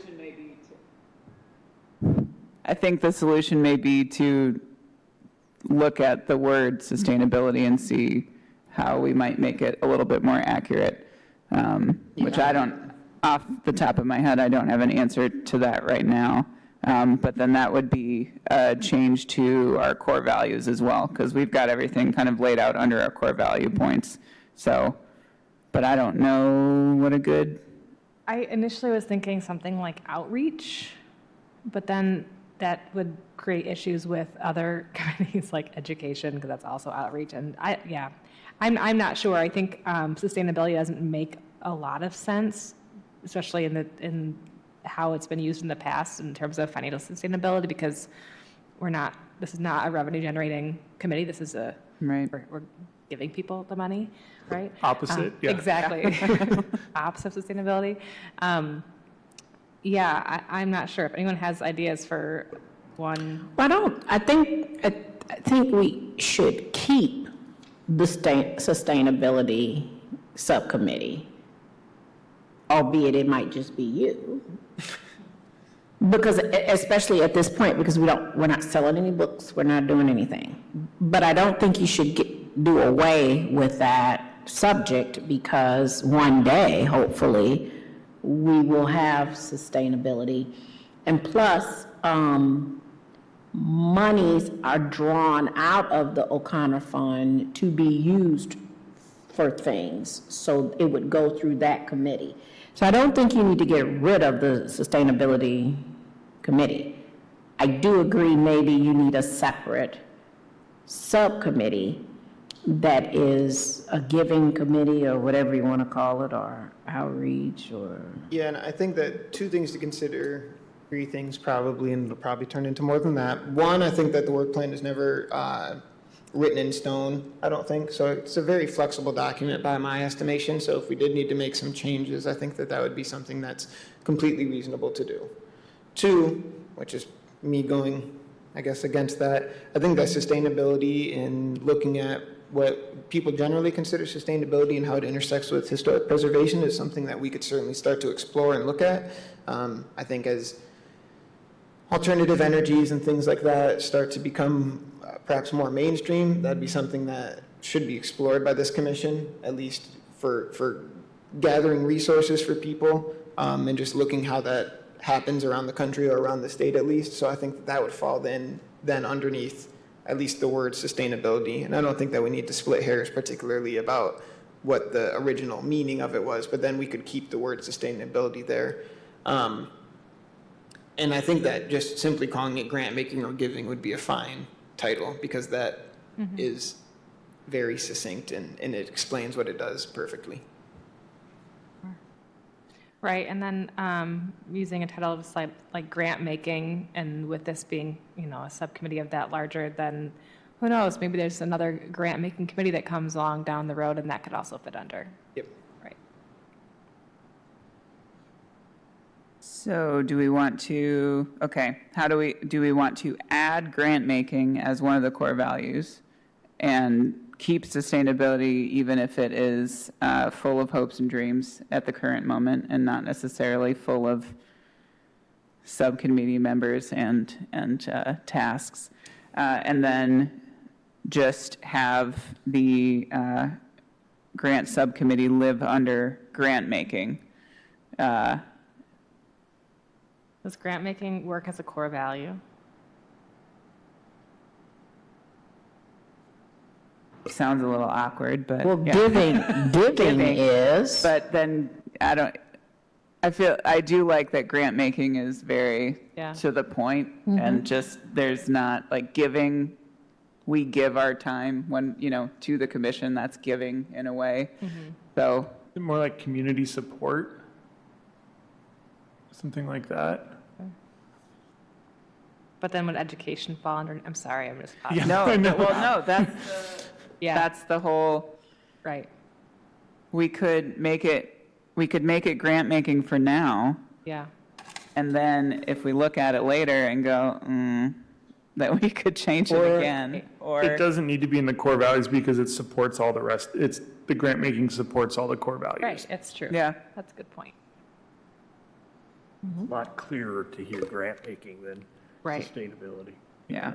I think the solution may be to look at the word sustainability and see how we might make it a little bit more accurate, which I don't, off the top of my head, I don't have an answer to that right now. But then that would be a change to our core values as well, because we've got everything kind of laid out under our core value points. So, but I don't know what a good, I initially was thinking something like outreach, but then that would create issues with other committees like education, because that's also outreach. And I'm not sure. I think sustainability doesn't make a lot of sense, especially in how it's been used in the past in terms of financial sustainability, because this is not a revenue generating committee. This is right? we're giving people the money, right? Opposite, yeah. Exactly. Opposite of sustainability. I'm not sure if anyone has ideas for one. I think we should keep the sustainability subcommittee, albeit it might just be you. Because especially at this point, because we're not selling any books, we're not doing anything. But I don't think you should do away with that subject, because one day, hopefully, we will have sustainability. And plus, monies are drawn out of the O'Connor Fund to be used for things. So it would go through that committee. So I don't think you need to get rid of the sustainability committee. I do agree maybe you need a separate subcommittee that is a giving committee or whatever you want to call it, or outreach, or... Yeah, and I think that two things to consider, three things probably, and it'll probably turn into more than that. One, I think that the work plan is never written in stone, I don't think. So it's a very flexible document by my estimation. So if we did need to make some changes, I think that would be something that's completely reasonable to do. Two, which is me going, I guess, against that, I think that sustainability and looking at what people generally consider sustainability and how it intersects with historic preservation is something that we could certainly start to explore and look at. I think as alternative energies and things like that start to become perhaps more mainstream, that'd be something that should be explored by this commission, at least for gathering resources for people, and just looking how that happens around the country or around the state at least. So I think that would fall then underneath at least the word sustainability. And I don't think that we need to split hairs particularly about what the original meaning of it was, but then we could keep the word sustainability there. And I think that just simply calling it grant making or giving would be a fine title, because that is very succinct and it explains what it does perfectly. Right, and then using a title of like grant making, and with this being, a subcommittee of that larger, then who knows, maybe there's another grant making committee that comes along down the road and that could also fit under. Yep. Right. So do we want to, do we want to add grant making as one of the core values and keep sustainability even if it is full of hopes and dreams at the current moment and not necessarily full of subcommittee members and tasks, and then just have the grant subcommittee live under grant making? Does grant making work as a core value? Sounds a little awkward, but Well, yeah. giving is... But then I do like that grant making is very Yeah. to the point, and just there's not like giving. We give our time when to the commission. That's giving in a way. So More like community support, something like that. But then would education fall under, I'm sorry, I'm just, Yeah. no, yeah, that's the whole. right, We could make it grant making for now, yeah. and then if we look at it later and go, that we could change it again, or It doesn't need to be in the core values because it supports all the rest. The grant making supports all the core values. Right, it's true. Yeah. That's a good point. A lot clearer to hear grant making than Right. sustainability. yeah.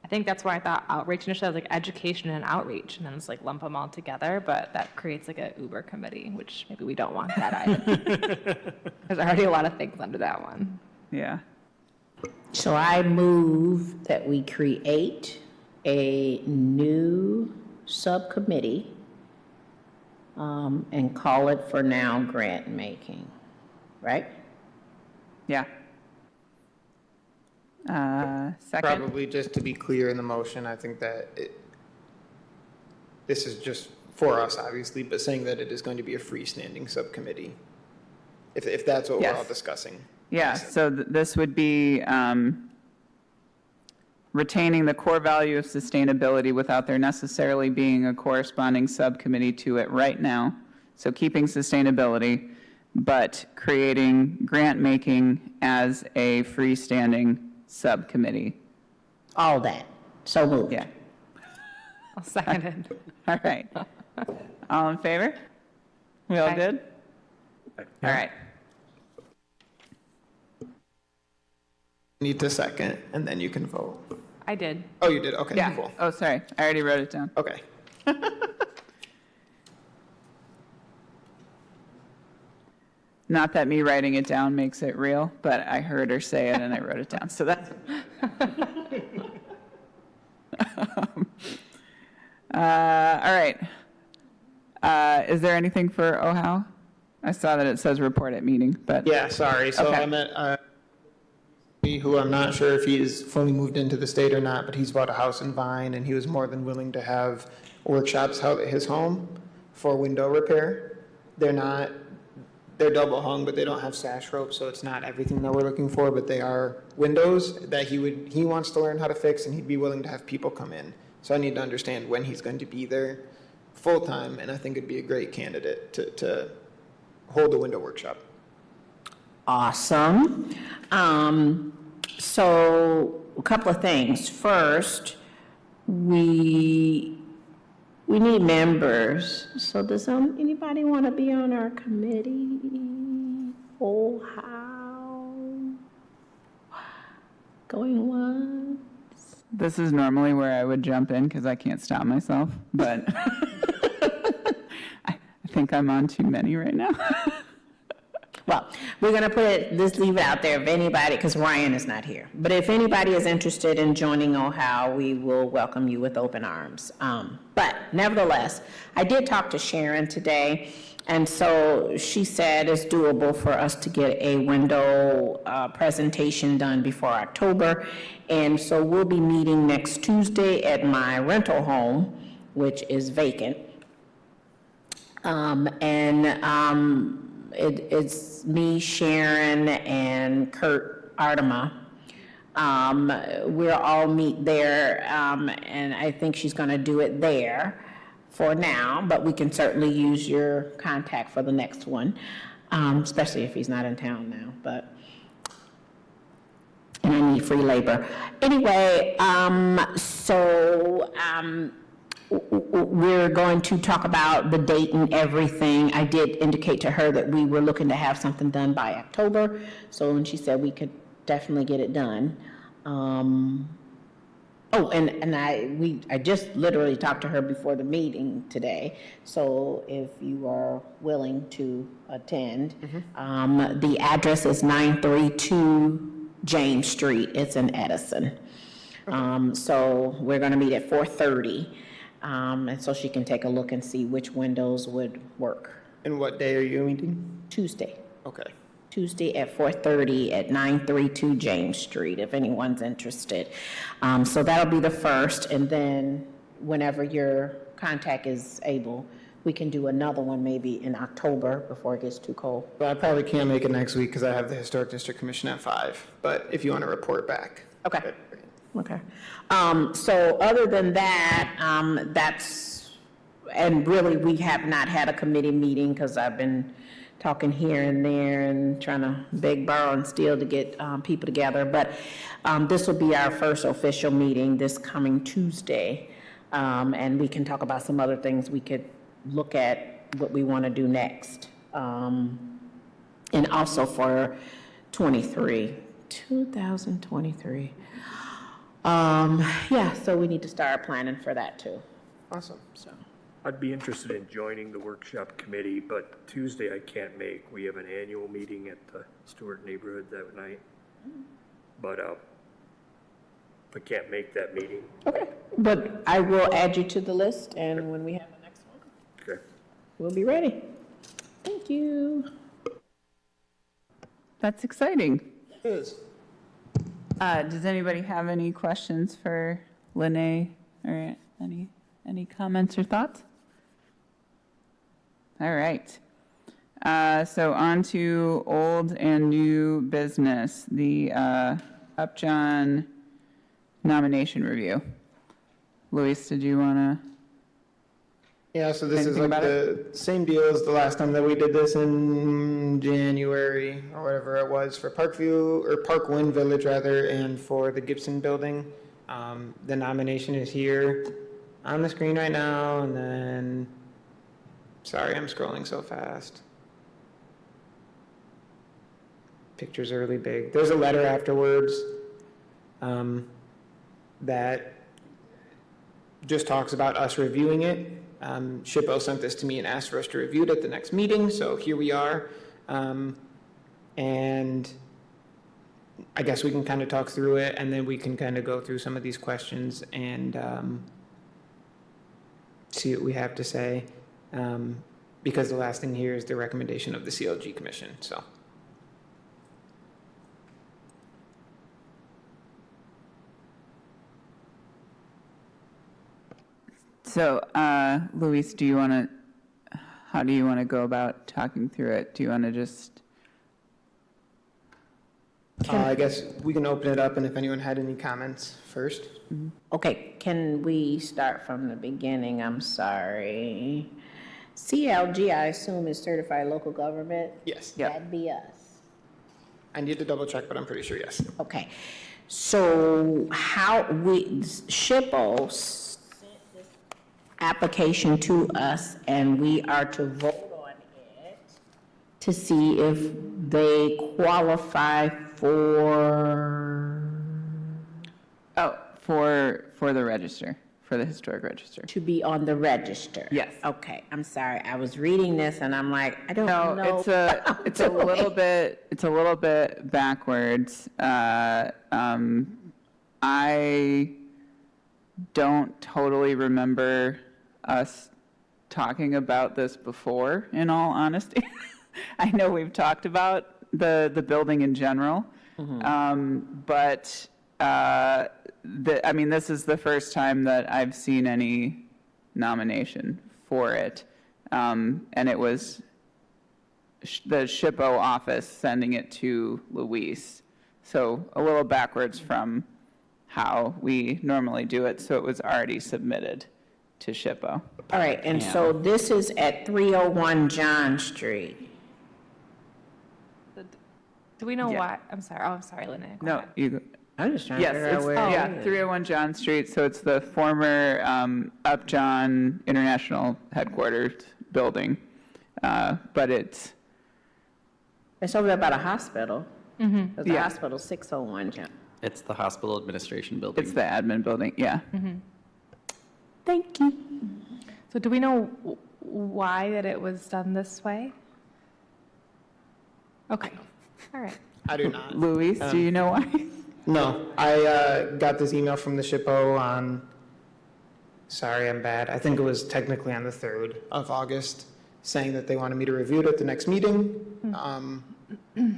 I think that's why I thought outreach initially, I was like education and outreach, and then it's like lump them all together, but that creates like a Uber committee, which maybe we don't want that either. There's already a lot of things under that one. Yeah. So I move that we create a new subcommittee and call it for now grant making, right? Yeah. Second? Probably just to be clear in the motion, I think that this is just for us, obviously, but saying that it is going to be a freestanding subcommittee, if that's what we're all Yes. discussing. Yeah, so this would be retaining the core value of sustainability without there necessarily being a corresponding subcommittee to it right now. So keeping sustainability, but creating grant making as a freestanding subcommittee. All that. So moved. Yeah, I'll second it. all right. All in favor? We all Aye. good? All right. Need to second, and then you can vote. I did. Oh, you did? Okay, Yeah. cool. Oh, sorry, I already wrote it down. Okay. Not that me writing it down makes it real, but I heard her say it and I wrote it down, so that's. All right. Is there anything for OHAL? I saw that it says report at meeting, but. Yeah, sorry. So Okay. I met who I'm not sure if he's fully moved into the state or not, but he's bought a house in Vine, and he was more than willing to have workshops held at his home for window repair. They're double hung, but they don't have sash rope, so it's not everything that we're looking for, but they are windows that he wants to learn how to fix, and he'd be willing to have people come in. So I need to understand when he's going to be there full-time, and I think it'd be a great candidate to hold a window workshop. Awesome. So a couple of things. First, we need members. So does anybody want to be on our committee? Oh, how? Going once? This is normally where I would jump in because I can't stop myself, but I think I'm on too many right now. Well, we're going to leave it out there if anybody, because Ryan is not here. But if anybody is interested in joining OHAL, we will welcome you with open arms. But nevertheless, I did talk to Sharon today, and so she said it's doable for us to get a window presentation done before October. And so we'll be meeting next Tuesday at my rental home, which is vacant. It's me, Sharon, and Kurt Artema. We'll all meet there, and I think she's going to do it there for now, but we can certainly use your contact for the next one, especially if he's not in town now, and I need free labor. Anyway, we're going to talk about the date and everything. I did indicate to her that we were looking to have something done by October, so when she said we could definitely get it done. I just literally talked to her before the meeting today, so if you are willing to attend, the address is 932 James Street. It's in Edison. So we're going to meet at 4:30. And so she can take a look and see which windows would work. And what day are you meeting? Tuesday. Okay. Tuesday at 4:30 at 932 James Street, if anyone's interested. So that'll be the first, and then whenever your contact is able, we can do another one maybe in October before it gets too cold. Well, I probably can't make it next week because I have the Historic District Commission at 5, but if you want to report back. Okay. Okay. So other than that, and really, we have not had a committee meeting because I've been talking here and there and trying to beg, borrow, and steal to get people together. But this will be our first official meeting this coming Tuesday. And we can talk about some other things. We could look at what we want to do next. And also for 2023. Yeah, so we need to start planning for that too. Awesome. So, I'd be interested in joining the workshop committee, but Tuesday I can't make. We have an annual meeting at the Stewart neighborhood that night. But if I can't make that meeting, Okay, but I will add you to the list, and when we have the next one, okay. we'll be ready. Thank you. That's exciting. It is. Does anybody have any questions for Lene or any comments or thoughts? All right. So on to old and new business, the Upjohn nomination review. Luis, did you want to? Yeah, so this is Anything like about the same deal as the last time that we did this in January or whatever it was for Parkview or Parkwind Village rather, and for the Gibson building. The nomination is here on the screen right now, and then, sorry, I'm scrolling so fast. Pictures are really big. There's a letter afterwards that just talks about us reviewing it. SHPO sent this to me and asked for us to review it at the next meeting, so here we are. And I guess we can kind of talk through it, and then we can kind of go through some of these questions and see what we have to say, because the last thing here is the recommendation of the CLG Commission, so. So, Luis, how do you want to go about talking through it? Do you want to just, I guess we can open it up, and if anyone had any comments first. Okay, can we start from the beginning? I'm sorry. CLG, I assume, is certified local government? Yes. Yep. That'd be us. I need to double check, but I'm pretty sure yes. Okay, so SHPO sent this application to us, and we are to vote on it to see if they qualify for, for the register, for the historic register? to be on the register. Yes. Okay, I'm sorry, I was reading this and I'm like, I don't No, know. it's a little bit backwards. I don't totally remember us talking about this before, in all honesty. I know we've talked about the building in general, but this is the first time that I've seen any nomination for it, and it was the SHPO office sending it to Luis. So a little backwards from how we normally do it, so it was already submitted to SHPO. All right, and so this is at 301 John Street. Do we know Yeah. why? I'm sorry, Lene. Go No, ahead. you, I'm just trying to yes, figure out it's, where yeah, it is. 301 John Street, so it's the former Upjohn International Headquarters building, but it's, It's over there by the hospital. Because the Yeah. hospital's 601 John. It's the hospital administration building. it's the admin building, yeah. Thank you. So do we know why that it was done this way? Okay, all right. I do not. Luis, do you know why? No, I got this email from the SHPO on, sorry, I'm bad. I think it was technically on the 3rd of August, saying that they wanted me to review it at the next meeting.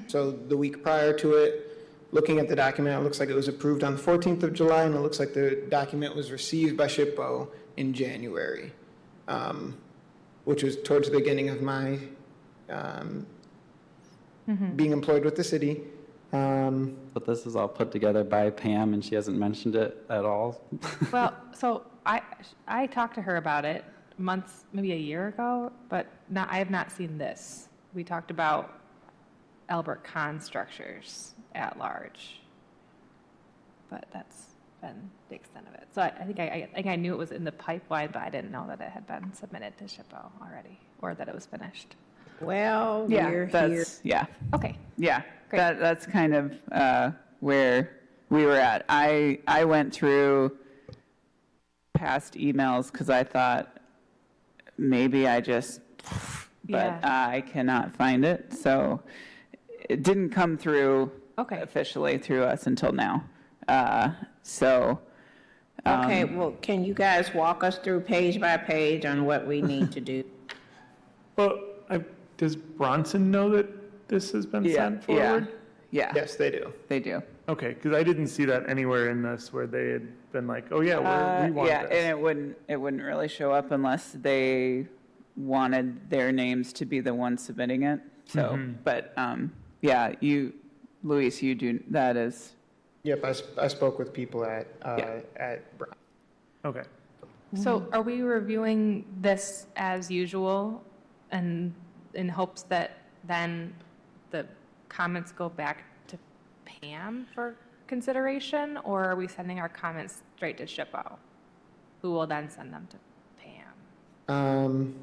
So the week prior to it, looking at the document, it looks like it was approved on the 14th of July, and it looks like the document was received by SHPO in January, which was towards the beginning of my being employed with the city. But this is all put together by Pam, and she hasn't mentioned it at all. Well, so I talked to her about it months, maybe a year ago, but I have not seen this. We talked about Albert Kahn structures at large, but that's been the extent of it. So I think I knew it was in the pipeline, but I didn't know that it had been submitted to SHPO already, or that it was finished. Well, Yeah, we're here. that's, yeah. Okay, Yeah, Great. that's kind of where we were at. I went through past emails because I thought maybe I just, but Yeah. I cannot find it. So it didn't come through Okay. officially through us until now. So, Okay, well, can you guys walk us through page by page on what we need to do? Well, does Bronson know that this has been yeah, sent yeah, forward? yeah, Yes, they do. they do. Okay, because I didn't see that anywhere in this where they had been like, oh yeah, we want Yeah, this. and it wouldn't really show up unless they wanted their names to be the ones submitting it. So, but, yeah, Luis, you do, that is, Yep, I spoke with people at Brown. Okay. So are we reviewing this as usual and in hopes that then the comments go back to Pam for consideration? Or are we sending our comments straight to SHPO, who will then send them to Pam?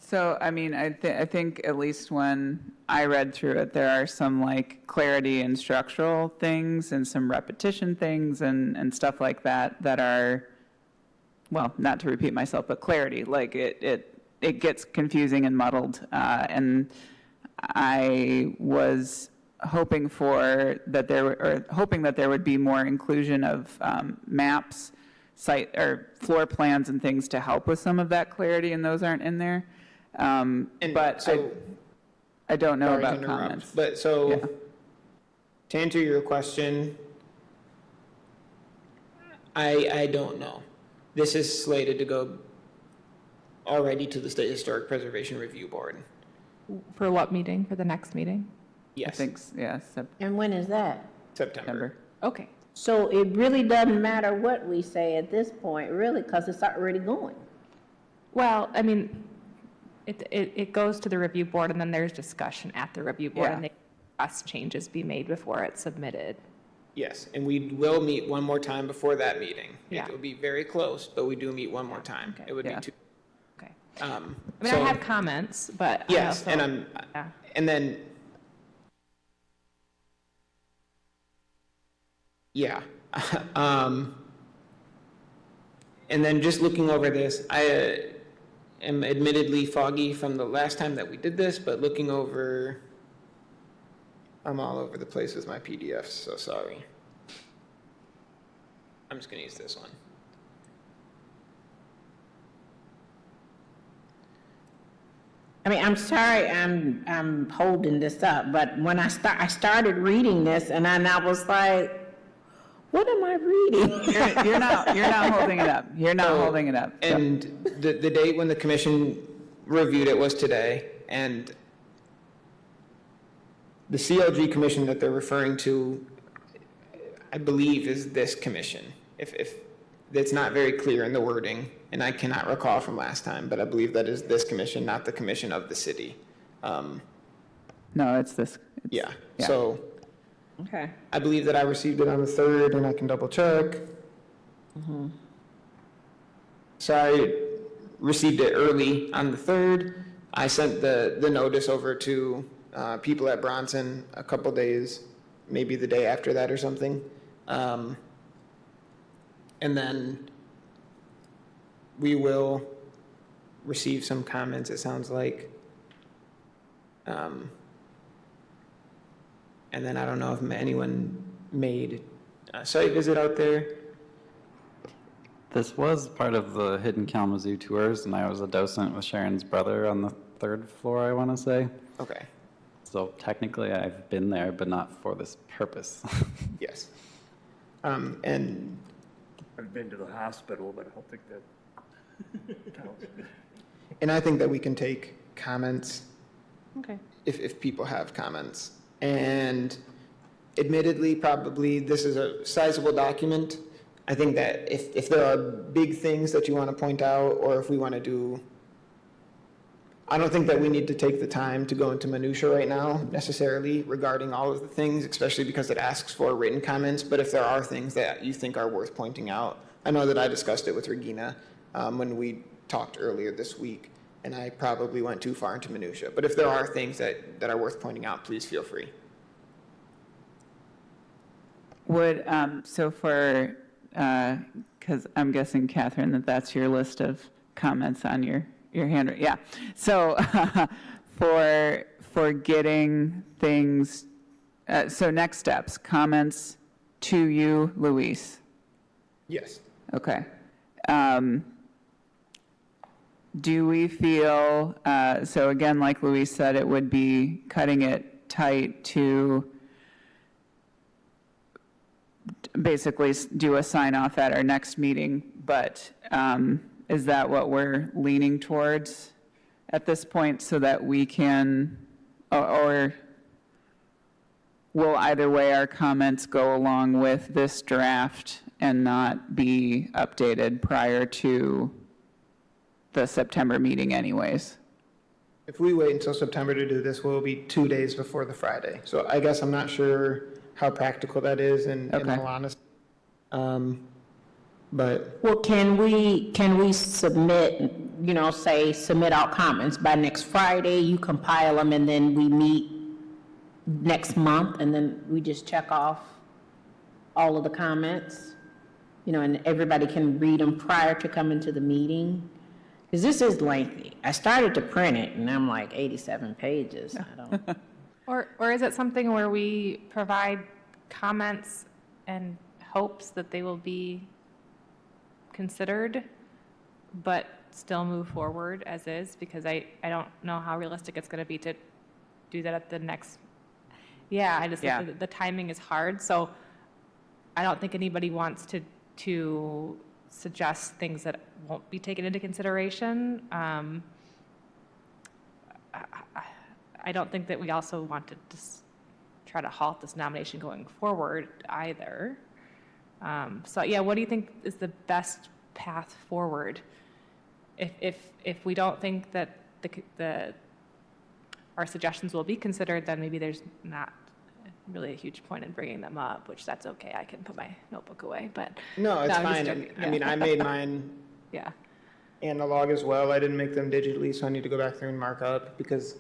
so, I mean, I think at least when I read through it, there are some like clarity and structural things and some repetition things and stuff like that that are, well, not to repeat myself, but clarity, like it gets confusing and muddled. And I was hoping that there would be more inclusion of maps, site or floor plans and things to help with some of that clarity, and those aren't in there. But so- I don't know Sorry to about interrupt, comments. but so, Yeah. to answer your question, I don't know. This is slated to go already to the State Historic Preservation Review Board. For what meeting? For the next meeting? I Yes, think, yeah, And when is that? September. September. Okay. So it really doesn't matter what we say at this point, really, because it's already going. Well, I mean, it goes to the review board and then there's discussion at the review board Yeah. and they request changes be made before it's submitted. Yes, and we will meet one more time before that meeting. Yeah. It will be very close, but we do meet one more time. Okay. It would be Yeah. two. Okay. I I mean, I had comments, but. I Yes, also- and Yeah. and then, yeah. And then just looking over this, I am admittedly foggy from the last time that we did this, but looking over, I'm all over the place with my PDFs, so sorry. I'm just gonna use this one. I mean, I'm sorry, I'm holding this up, but when I started reading this and I was like, what am I reading? You're not holding it up. You're not holding it up. So- And the date when the commission reviewed it was today, and the CLG commission that they're referring to, I believe, is this commission. If it's not very clear in the wording, and I cannot recall from last time, but I believe that is this commission, not the commission of the city. No, it's this. Yeah, Yeah. so Okay. I believe that I received it on the 3rd, and I can double check. So I received it early on the 3rd. I sent the notice over to people at Bronson a couple days, maybe the day after that or something. And then we will receive some comments, it sounds like. And then I don't know if anyone made a site visit out there. This was part of the Hidden Kalamazoo tours, and I was a docent with Sharon's brother on the 3rd floor, I want to say. Okay, So technically, I've been there, but not for this purpose. yes. And I've been to the hospital, but I don't think that counts. And I think that we can take comments Okay. if people have comments. And admittedly, probably this is a sizable document. I think that if there are big things that you want to point out, or if we want to do, I don't think that we need to take the time to go into minutia right now necessarily regarding all of the things, especially because it asks for written comments. But if there are things that you think are worth pointing out, I know that I discussed it with Regina when we talked earlier this week, and I probably went too far into minutia. But if there are things that are worth pointing out, please feel free. Would, so for, because I'm guessing, Catherine, that's your list of comments on your hand, yeah. So for for getting things, so next steps, comments to you, Luis. Yes. Okay. Do we feel, so again, like Luis said, it would be cutting it tight to basically do a sign off at our next meeting, but is that what we're leaning towards at this point so that we can, or will either way our comments go along with this draft and not be updated prior to the September meeting anyways? If we wait until September to do this, we'll be 2 days before the Friday. So I guess I'm not sure how practical that is in Okay. all honesty. But Well, can we submit, say, submit our comments by next Friday, you compile them, and then we meet next month, and then we just check off all of the comments? And everybody can read them prior to coming to the meeting? Because this is lengthy. I started to print it, and I'm like 87 pages. I don't. Or is it something where we provide comments and hopes that they will be considered, but still move forward as is? Because I don't know how realistic it's going to be to do that at the next, I just think the timing is hard. So I don't think anybody wants to suggest things that won't be taken into consideration. I don't think that we also want to just try to halt this nomination going forward either. What do you think is the best path forward? If we don't think that our suggestions will be considered, then maybe there's not really a huge point in bringing them up, which that's okay. I can put my notebook away, but. no, it's I'm just fine. joking. I mean, I made mine Yeah. analog as well. I didn't make them digitally, so I need to go back through and mark up because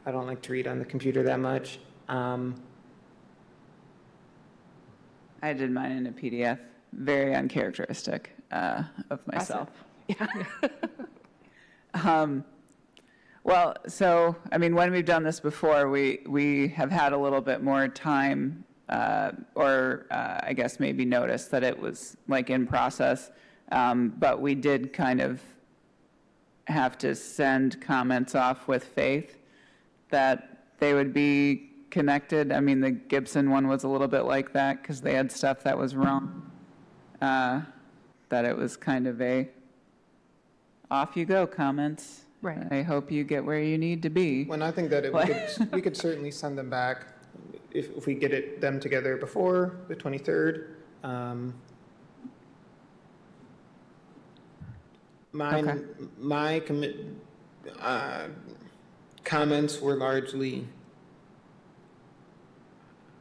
I don't like to read on the computer that much. I did mine in a PDF, very uncharacteristic of myself. Well, so, I mean, when we've done this before, we have had a little bit more time, or I guess maybe notice that it was like in process, but we did kind of have to send comments off with faith that they would be connected. I mean, the Gibson one was a little bit like that because they had stuff that was wrong, that it was kind of a off you go comments. Right. I hope you get where you need to be. When I think that we could certainly send them back if we get them together before the 23rd. My comments were largely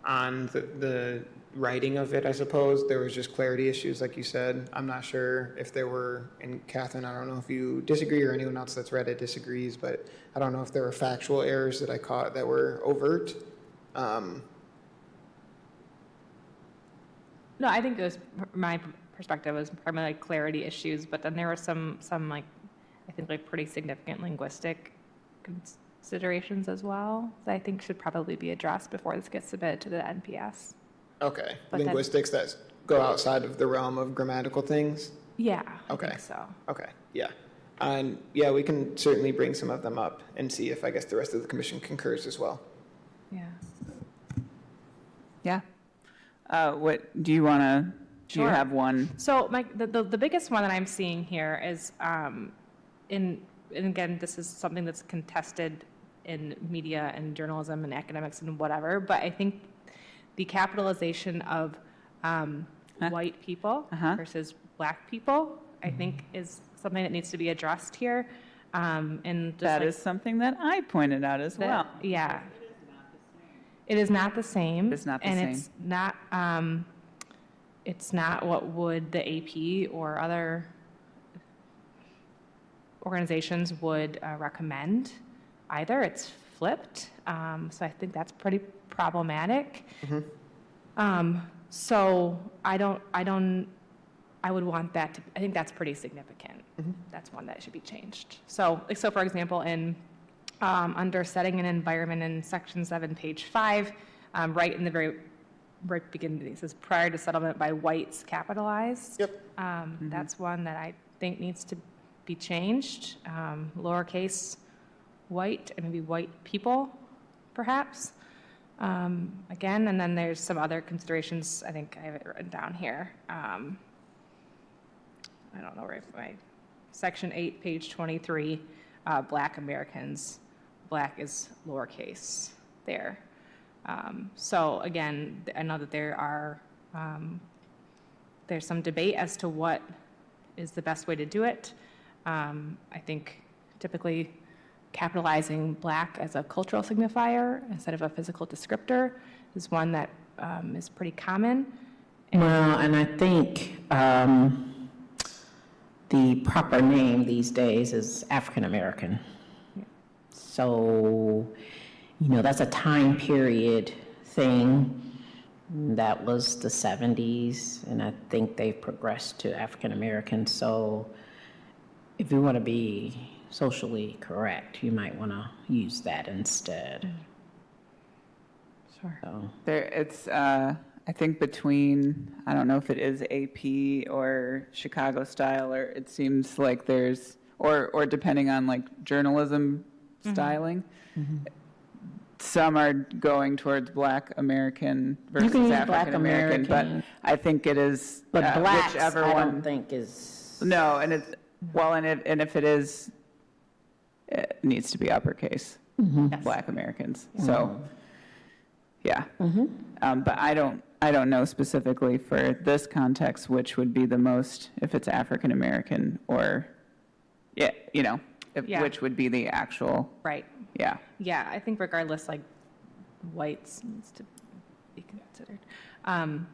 on the writing of it, I suppose. There was just clarity issues, like you said. I'm not sure if there were, and Catherine, I don't know if you disagree or anyone else that's read it disagrees, but I don't know if there were factual errors that I caught that were overt. No, I think it was, my perspective was primarily clarity issues, but then there were some like, I think like pretty significant linguistic considerations as well that I think should probably be addressed before this gets submitted to the NPS. Okay, But then- linguistics that go outside of the realm of grammatical things? Yeah, I Okay. think so. Okay, yeah. And yeah, we can certainly bring some of them up and see if I guess the rest of the commission concurs as well. Yeah. Yeah. What, do you want to, do you Sure. have one? So the biggest one that I'm seeing here is, and again, this is something that's contested in media and journalism and academics and whatever, but I think the capitalization of white people versus black people, I think is something that needs to be addressed here. And just That like is something that I pointed out as well. Yeah. It is not the same. It is not the and same. it's not what would the AP or other organizations would recommend either. It's flipped. So I think that's pretty problematic. So I would want that to, I think that's pretty significant. That's one that should be changed. So for example, in under setting an environment in section 7, page 5, right in the right beginning, it says prior to settlement by whites capitalized. Yep. That's one that I think needs to be changed. Lowercase white, and maybe white people, perhaps. Again, and then there's some other considerations, I think I have it written down here. I don't know, right, my section 8, page 23, Black Americans, Black is lowercase there. So again, I know that there are, there's some debate as to what is the best way to do it. I think typically capitalizing Black as a cultural signifier instead of a physical descriptor is one that is pretty common. Well, and I think the proper name these days is African American. So, you know, that's a time period thing. That was the 70s, and I think they've progressed to African American. So if you want to be socially correct, you might want to use that instead. Sure. So, There, it's, I think between, I don't know if it is AP or Chicago style, or it seems like there's, or depending on like journalism styling, some are going towards Black American You can versus use Black African American, but American. I think it is but blacks, whichever I one. don't think is. No, and it's, well, and if it is, it needs to be uppercase, Black Americans. So, yeah. But I don't know specifically for this context which would be the most, if it's African American or, yeah, you know, Yeah. which would be the actual, Right. yeah. Yeah, I think regardless, like, whites needs to be considered.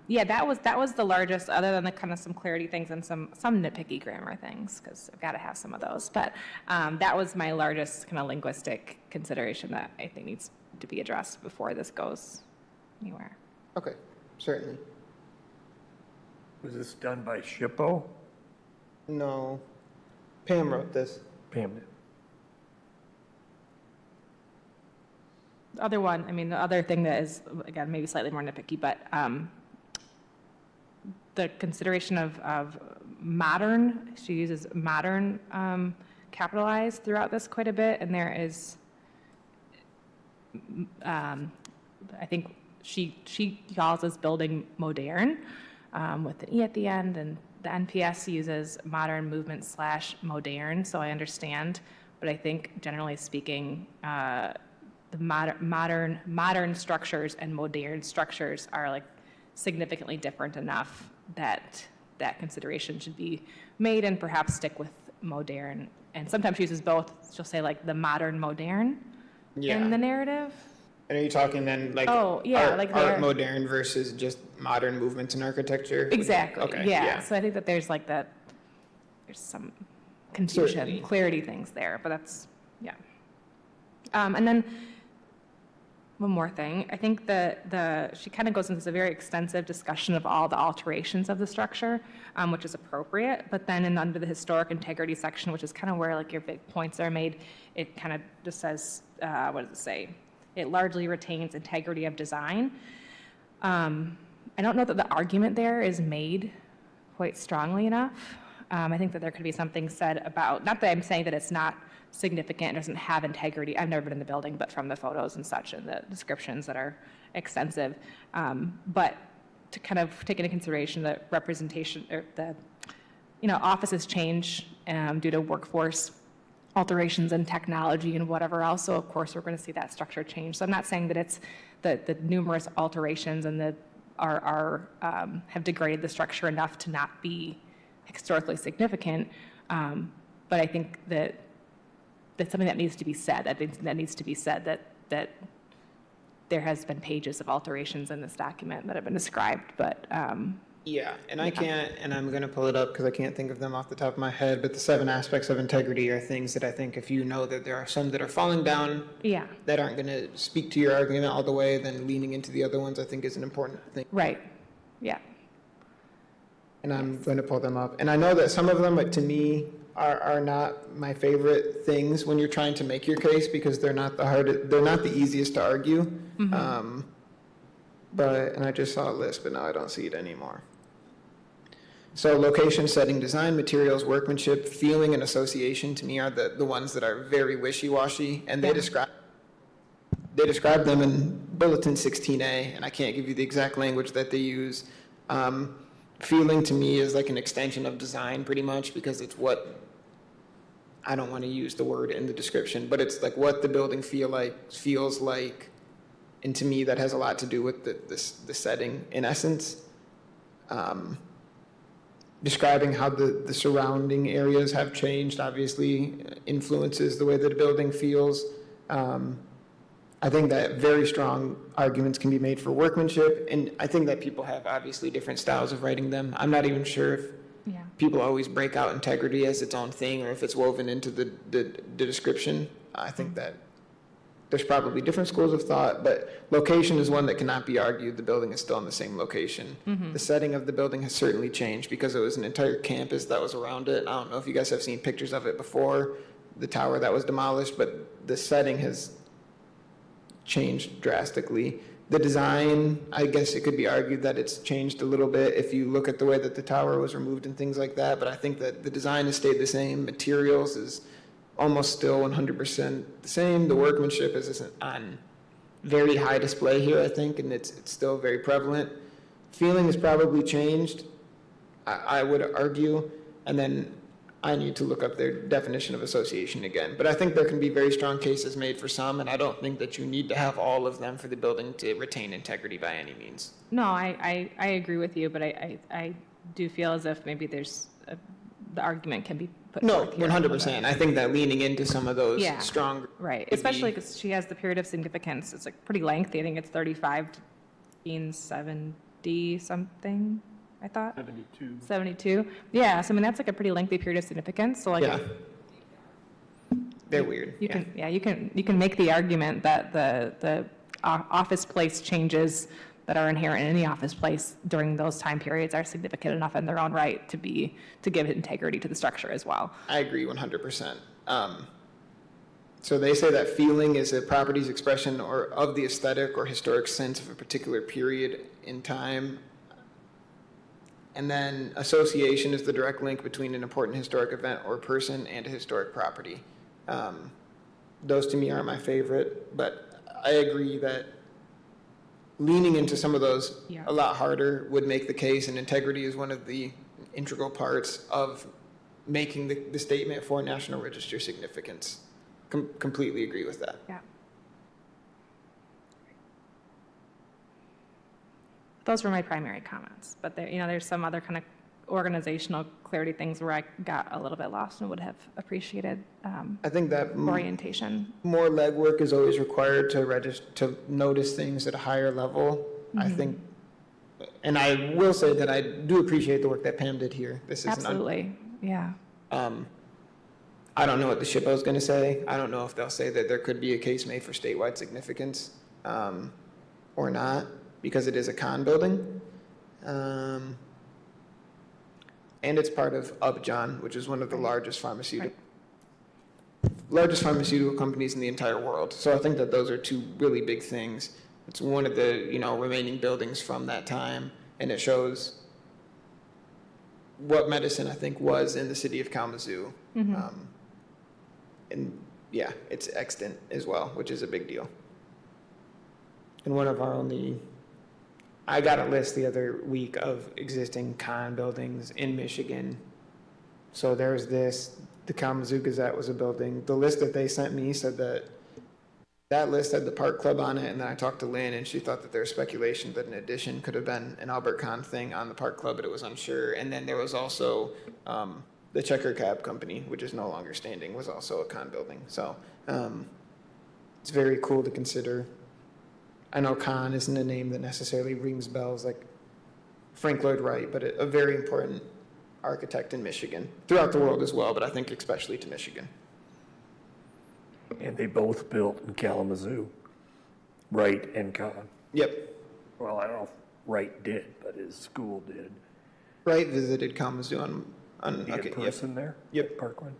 Yeah, that was the largest, other than the kind of some clarity things and some nitpicky grammar things, because I've got to have some of those. But that was my largest kind of linguistic consideration that I think needs to be addressed before this goes anywhere. Okay, certainly. Was this done by SHPO? No. Pam wrote this. Pam did. The other one, I mean, the other thing that is, again, maybe slightly more nitpicky, but the consideration of modern, she uses modern capitalized throughout this quite a bit, and there is, I think she calls this building modern with an E at the end, and the NPS uses modern movement / modern, so I understand, but I think generally speaking, the modern structures and modern structures are like significantly different enough that that consideration should be made, and perhaps stick with modern. And sometimes she uses both. She'll say like the modern modern in the narrative. And are you talking then like Oh, yeah, art, like art they're- modern versus just modern movements in architecture? Exactly. Okay. Yeah. So I think that there's like that. There's some confusion, Certainly. clarity things there, but that's yeah. And then one more thing. I think she kind of goes into a very extensive discussion of all the alterations of the structure, which is appropriate. But then under the historic integrity section, which is kind of where like your big points are made, it kind of just says, what does it say? It largely retains integrity of design. I don't know that the argument there is made quite strongly enough. I think that there could be something said about, not that I'm saying that it's not significant, doesn't have integrity. I've never been in the building, but from the photos and such and the descriptions that are extensive. But to kind of take into consideration the representation or the, offices change due to workforce alterations in technology and whatever else. So of course we're going to see that structure change. So I'm not saying that it's the numerous alterations and have degraded the structure enough to not be historically significant. But I think that that's something that needs to be said. That needs to be said that there has been pages of alterations in this document that have been described, but Yeah, and I can't, and I'm going to pull it up because I can't think of them off the top of my head, but the 7 aspects of integrity are things that I think if you know that there are some that are falling down yeah, that aren't going to speak to your argument all the way, then leaning into the other ones I think is an important thing. right, yeah, And I'm going to pull them up. And I know that some of them, like, to me, are not my favorite things when you're trying to make your case, because they're not the easiest to argue. And I just saw a list, but now I don't see it anymore. So location, setting, design, materials, workmanship, feeling, and association to me are the ones that are very wishy-washy, and they describe them in Bulletin 16A, and I can't give you the exact language that they use. Feeling to me is like an extension of design pretty much, because it's what, I don't want to use the word in the description, but it's like what the building feels like. And to me, that has a lot to do with the setting in essence. Describing how the surrounding areas have changed obviously influences the way that a building feels. I think that very strong arguments can be made for workmanship, and I think that people have obviously different styles of writing them. I'm not even sure if people always break out integrity as its own thing, or if it's woven into the description. I think that there's probably different schools of thought, but location is one that cannot be argued. The building is still in the same location. The setting of the building has certainly changed because it was an entire campus that was around it. I don't know if you guys have seen pictures of it before, the tower that was demolished, but the setting has changed drastically. The design, I guess it could be argued that it's changed a little bit if you look at the way that the tower was removed and things like that, but I think that the design has stayed the same. Materials is almost still 100% the same. The workmanship is on very high display here, I think, and it's still very prevalent. Feeling has probably changed, I would argue, and then I need to look up their definition of association again. But I think there can be very strong cases made for some, and I don't think that you need to have all of them for the building to retain integrity by any means. No, I agree with you, but I do feel as if maybe the argument can be put No, forth here a little bit. 100%. I think that leaning into some of those Yeah. strong... Right, would especially be- because she has the period of significance. It's like pretty lengthy. I think it's 35 to being 70 something, I thought. 72. Yeah, so I mean, that's like a pretty lengthy period of significance. So like, Yeah. They're weird. you can make the argument that the office place changes that are inherent in any office place during those time periods are significant enough in their own right to give integrity to the structure as well. I agree 100%. So they say that feeling is a property's expression or of the aesthetic or historic sense of a particular period in time. And then association is the direct link between an important historic event or person and a historic property. Those to me aren't my favorite, but I agree that leaning into some of those a lot harder would make the case, and integrity is one of the integral parts of making the statement for National Register significance. Completely agree with that. Yeah. Those were my primary comments, but there's some other kind of organizational clarity things where I got a little bit lost and would have appreciated I think that orientation. more legwork is always required to notice things at a higher level. I think, and I will say that I do appreciate the work that Pam did here. This is Absolutely, yeah. I don't know what the SHPO is going to say. I don't know if they'll say that there could be a case made for statewide significance or not, because it is a con building. And it's part of Upjohn, which is one of the largest pharmaceutical companies in the entire world. So I think that those are two really big things. It's one of the remaining buildings from that time, and it shows what medicine I think was in the city of Kalamazoo. And yeah, it's extant as well, which is a big deal. And one of our only, I got a list the other week of existing con buildings in Michigan. So there's this, the Kalamazoo Gazette was a building. The list that they sent me said that list had the Park Club on it, and then I talked to Lynn, and she thought that there was speculation that an addition could have been an Albert Kahn thing on the Park Club, but it was unsure. And then there was also the Checker Cab Company, which is no longer standing, was also a con building. So it's very cool to consider. I know Kahn isn't a name that necessarily rings bells like Frank Lloyd Wright, but a very important architect in Michigan, throughout the world as well, but I think especially to Michigan. And they both built in Kalamazoo, Wright and Kahn. Yep. Well, I don't know if Wright did, but his school did. Wright visited Kalamazoo on Be in yep. person there? Yep. Parkland?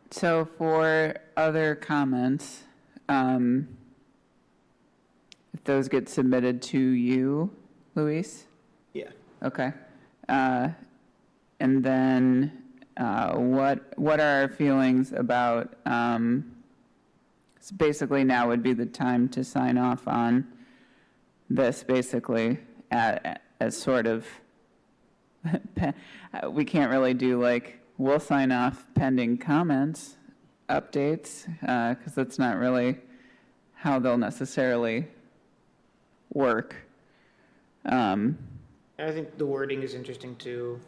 So for other comments, if those get submitted to you, Luis? Yeah. Okay. And then, what are our feelings about, so basically now would be the time to sign off on this, basically, as sort of, we can't really do like, we'll sign off pending comments, updates, because that's not really how they'll necessarily work. I think the wording is interesting too.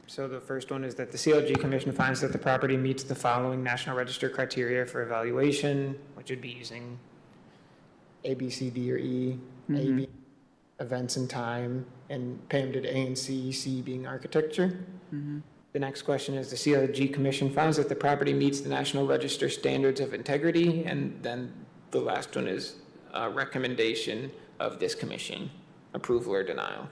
So the first one is that the CLG Commission finds that the property meets the following National Register criteria for evaluation, which would be using A, B, C, D, or E, A, B, events and time, and Pam did A and C being architecture. The next question is the CLG Commission finds that the property meets the National Register standards of integrity, and then the last one is a recommendation of this commission, approval or denial.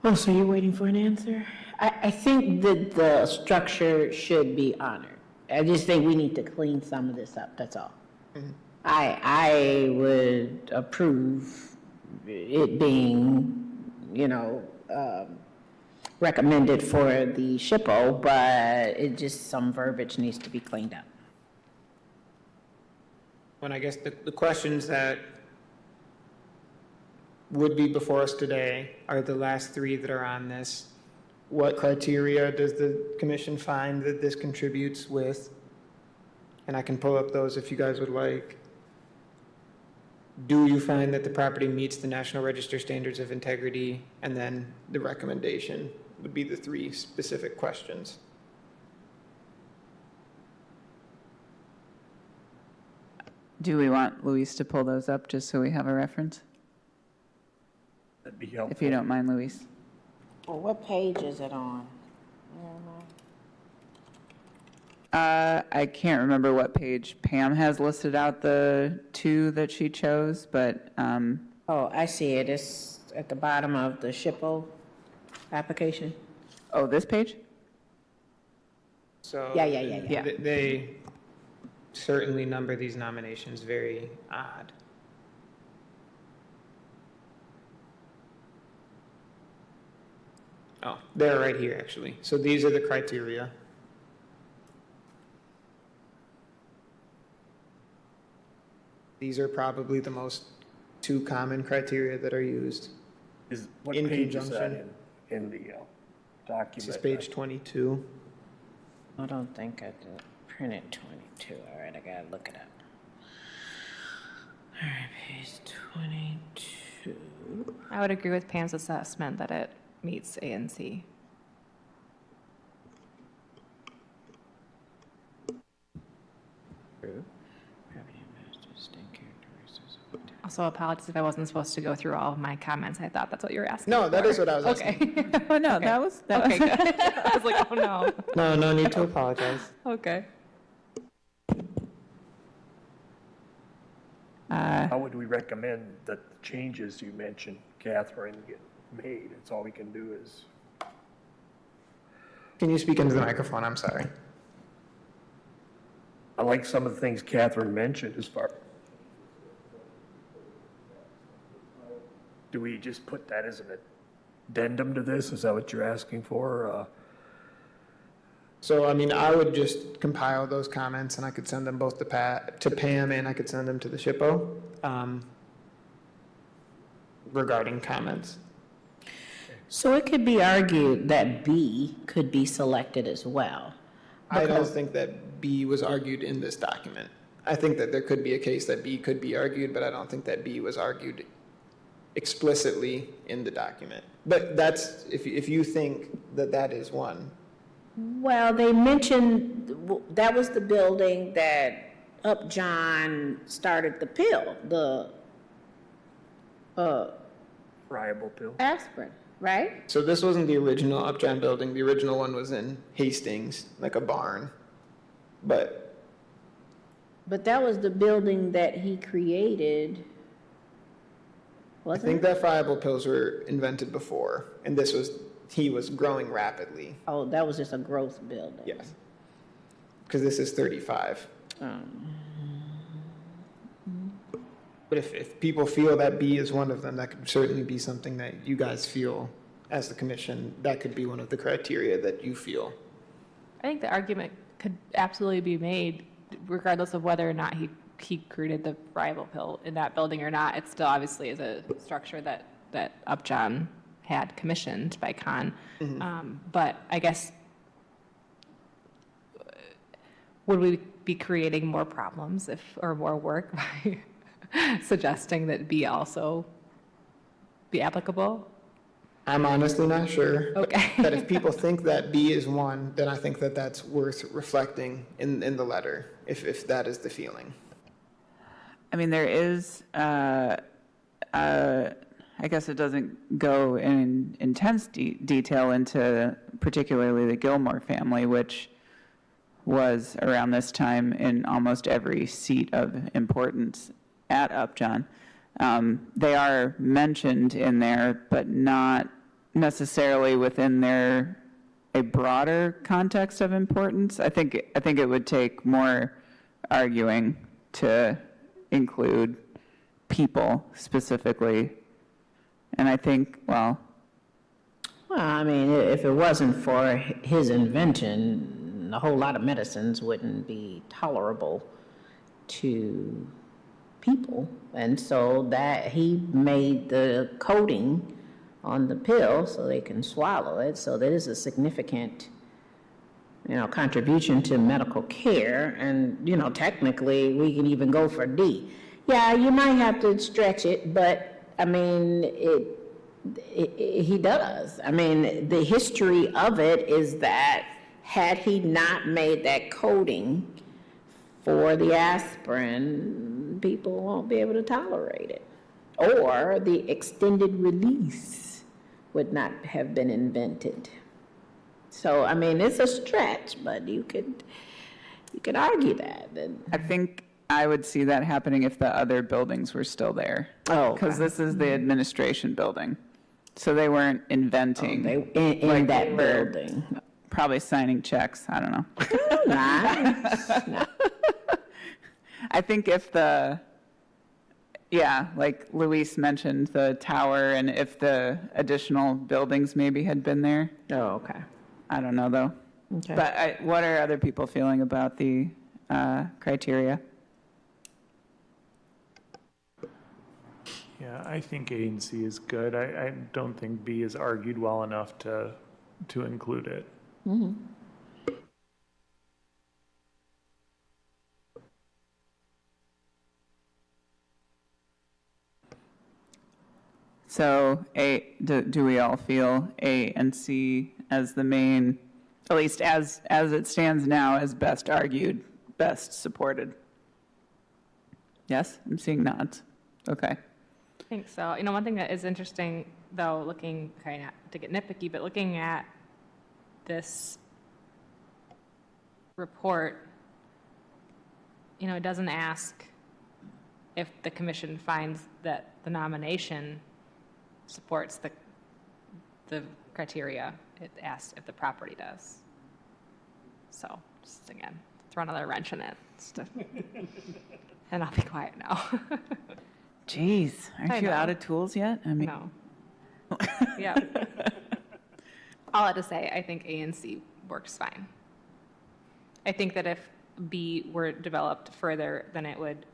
Oh, so you're waiting for an answer? I think that the structure should be honored. I just think we need to clean some of this up, that's all. I would approve it being, recommended for the SHPO, but it just, some verbiage needs to be cleaned up. When I guess the questions that would be before us today are the last three that are on this. What criteria does the commission find that this contributes with? And I can pull up those if you guys would like. Do you find that the property meets the National Register standards of integrity? And then the recommendation would be the three specific questions. Do we want Luis to pull those up just so we have a reference? That'd be helpful. If you don't mind, Luis. Well, what page is it on? I can't remember what page Pam has listed out the two that she chose, but, Oh, I see it. It's at the bottom of the SHPO application. oh, this page? So Yeah. they certainly number these nominations very odd. Oh, they're right here, actually. So these are the criteria. These are probably the most two common criteria that are used. What in page is that conjunction. in the document? This is page 22. I don't think I did. Printed 22. All right, I gotta look it up. All right, page 22. I would agree with Pam's assessment that it meets A and C. Also, apologies if I wasn't supposed to go through all of my comments. I thought that's what you were asking. No, that for. is what I was asking. Okay. Oh, no, that was, Okay, good. I was like, oh, no. No need to apologize. Okay. How would we recommend that the changes you mentioned, Catherine, get made? It's all we can do is, Can you speak into the microphone? I'm sorry. I like some of the things Catherine mentioned as far. Do we just put that as an addendum to this? Is that what you're asking for? So, I mean, I would just compile those comments and I could send them both to Pam and I could send them to the SHPO regarding comments. So it could be argued that B could be selected as well. I don't think that B was argued in this document. I think that there could be a case that B could be argued, but I don't think that B was argued explicitly in the document. But that's, if you think that that is one. Well, they mentioned that was the building that Upjohn started the pill, the Friable pill? aspirin. right? So this wasn't the original Upjohn building. The original one was in Hastings, like a barn. But But that was the building that he created, I wasn't think it? that friable pills were invented before, and he was growing rapidly. Oh, that was just a growth building. Yes. Because this is 35. But if people feel that B is one of them, that could certainly be something that you guys feel as the commission, that could be one of the criteria that you feel. I think the argument could absolutely be made regardless of whether or not he created the friable pill in that building or not. It still obviously is a structure that Upjohn had commissioned by Con. But I guess, would we be creating more problems or more work by suggesting that B also be applicable? I'm honestly not sure. Okay. But if people think that B is one, then I think that that's worth reflecting in the letter, if that is the feeling. I mean, there is, I guess it doesn't go in intense detail into particularly the Gilmore family, which was around this time in almost every seat of importance at Upjohn. They are mentioned in there, but not necessarily within a broader context of importance. I think it would take more arguing to include people specifically. And I think, well, I mean, if it wasn't for his invention, a whole lot of medicines wouldn't be tolerable to people. And so that he made the coating on the pill so they can swallow it. So that is a significant, contribution to medical care. And, technically we can even go for D. Yeah, you might have to stretch it, but I mean, he does. I mean, the history of it is that had he not made that coating for the aspirin, people won't be able to tolerate it. Or the extended release would not have been invented. So, I mean, it's a stretch, but you could argue that. I think I would see that happening if the other buildings were still there. Oh, Because this is the administration building. So they weren't inventing. in like, that we're building. Probably signing checks. I don't know. Nice. I think if like Luis mentioned, the tower, and if the additional buildings maybe had been there. Oh, okay. I don't know, though. Okay. But what are other people feeling about the criteria? Yeah, I think A and C is good. I don't think B is argued well enough to include it. So do we all feel A and C as the main, at least as it stands now, as best argued, best supported? Yes, I'm seeing nods. Okay. I think so. One thing that is interesting, though, looking kind of to get nitpicky, but looking at this report, it doesn't ask if the commission finds that the nomination supports the criteria. It asks if the property does. So, just again, throw another wrench in it. And I'll be quiet now. Jeez, I aren't you know. out of tools yet? I mean, No. Yeah. All I had to say, I think A and C works fine. I think that if B were developed further, then it would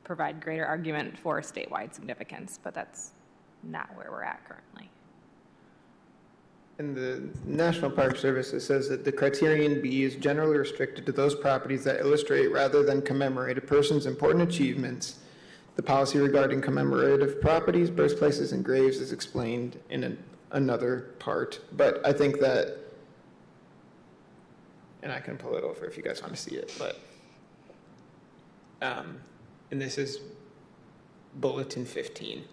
provide greater argument for statewide significance, but that's not where we're at currently. In the National Park Service, it says that the criterion B is generally restricted to those properties that illustrate rather than commemorate a person's important achievements. The policy regarding commemorative properties, birthplaces, and graves is explained in another part. But I think that, and I can pull it over if you guys want to see it, but, and this is Bulletin 15.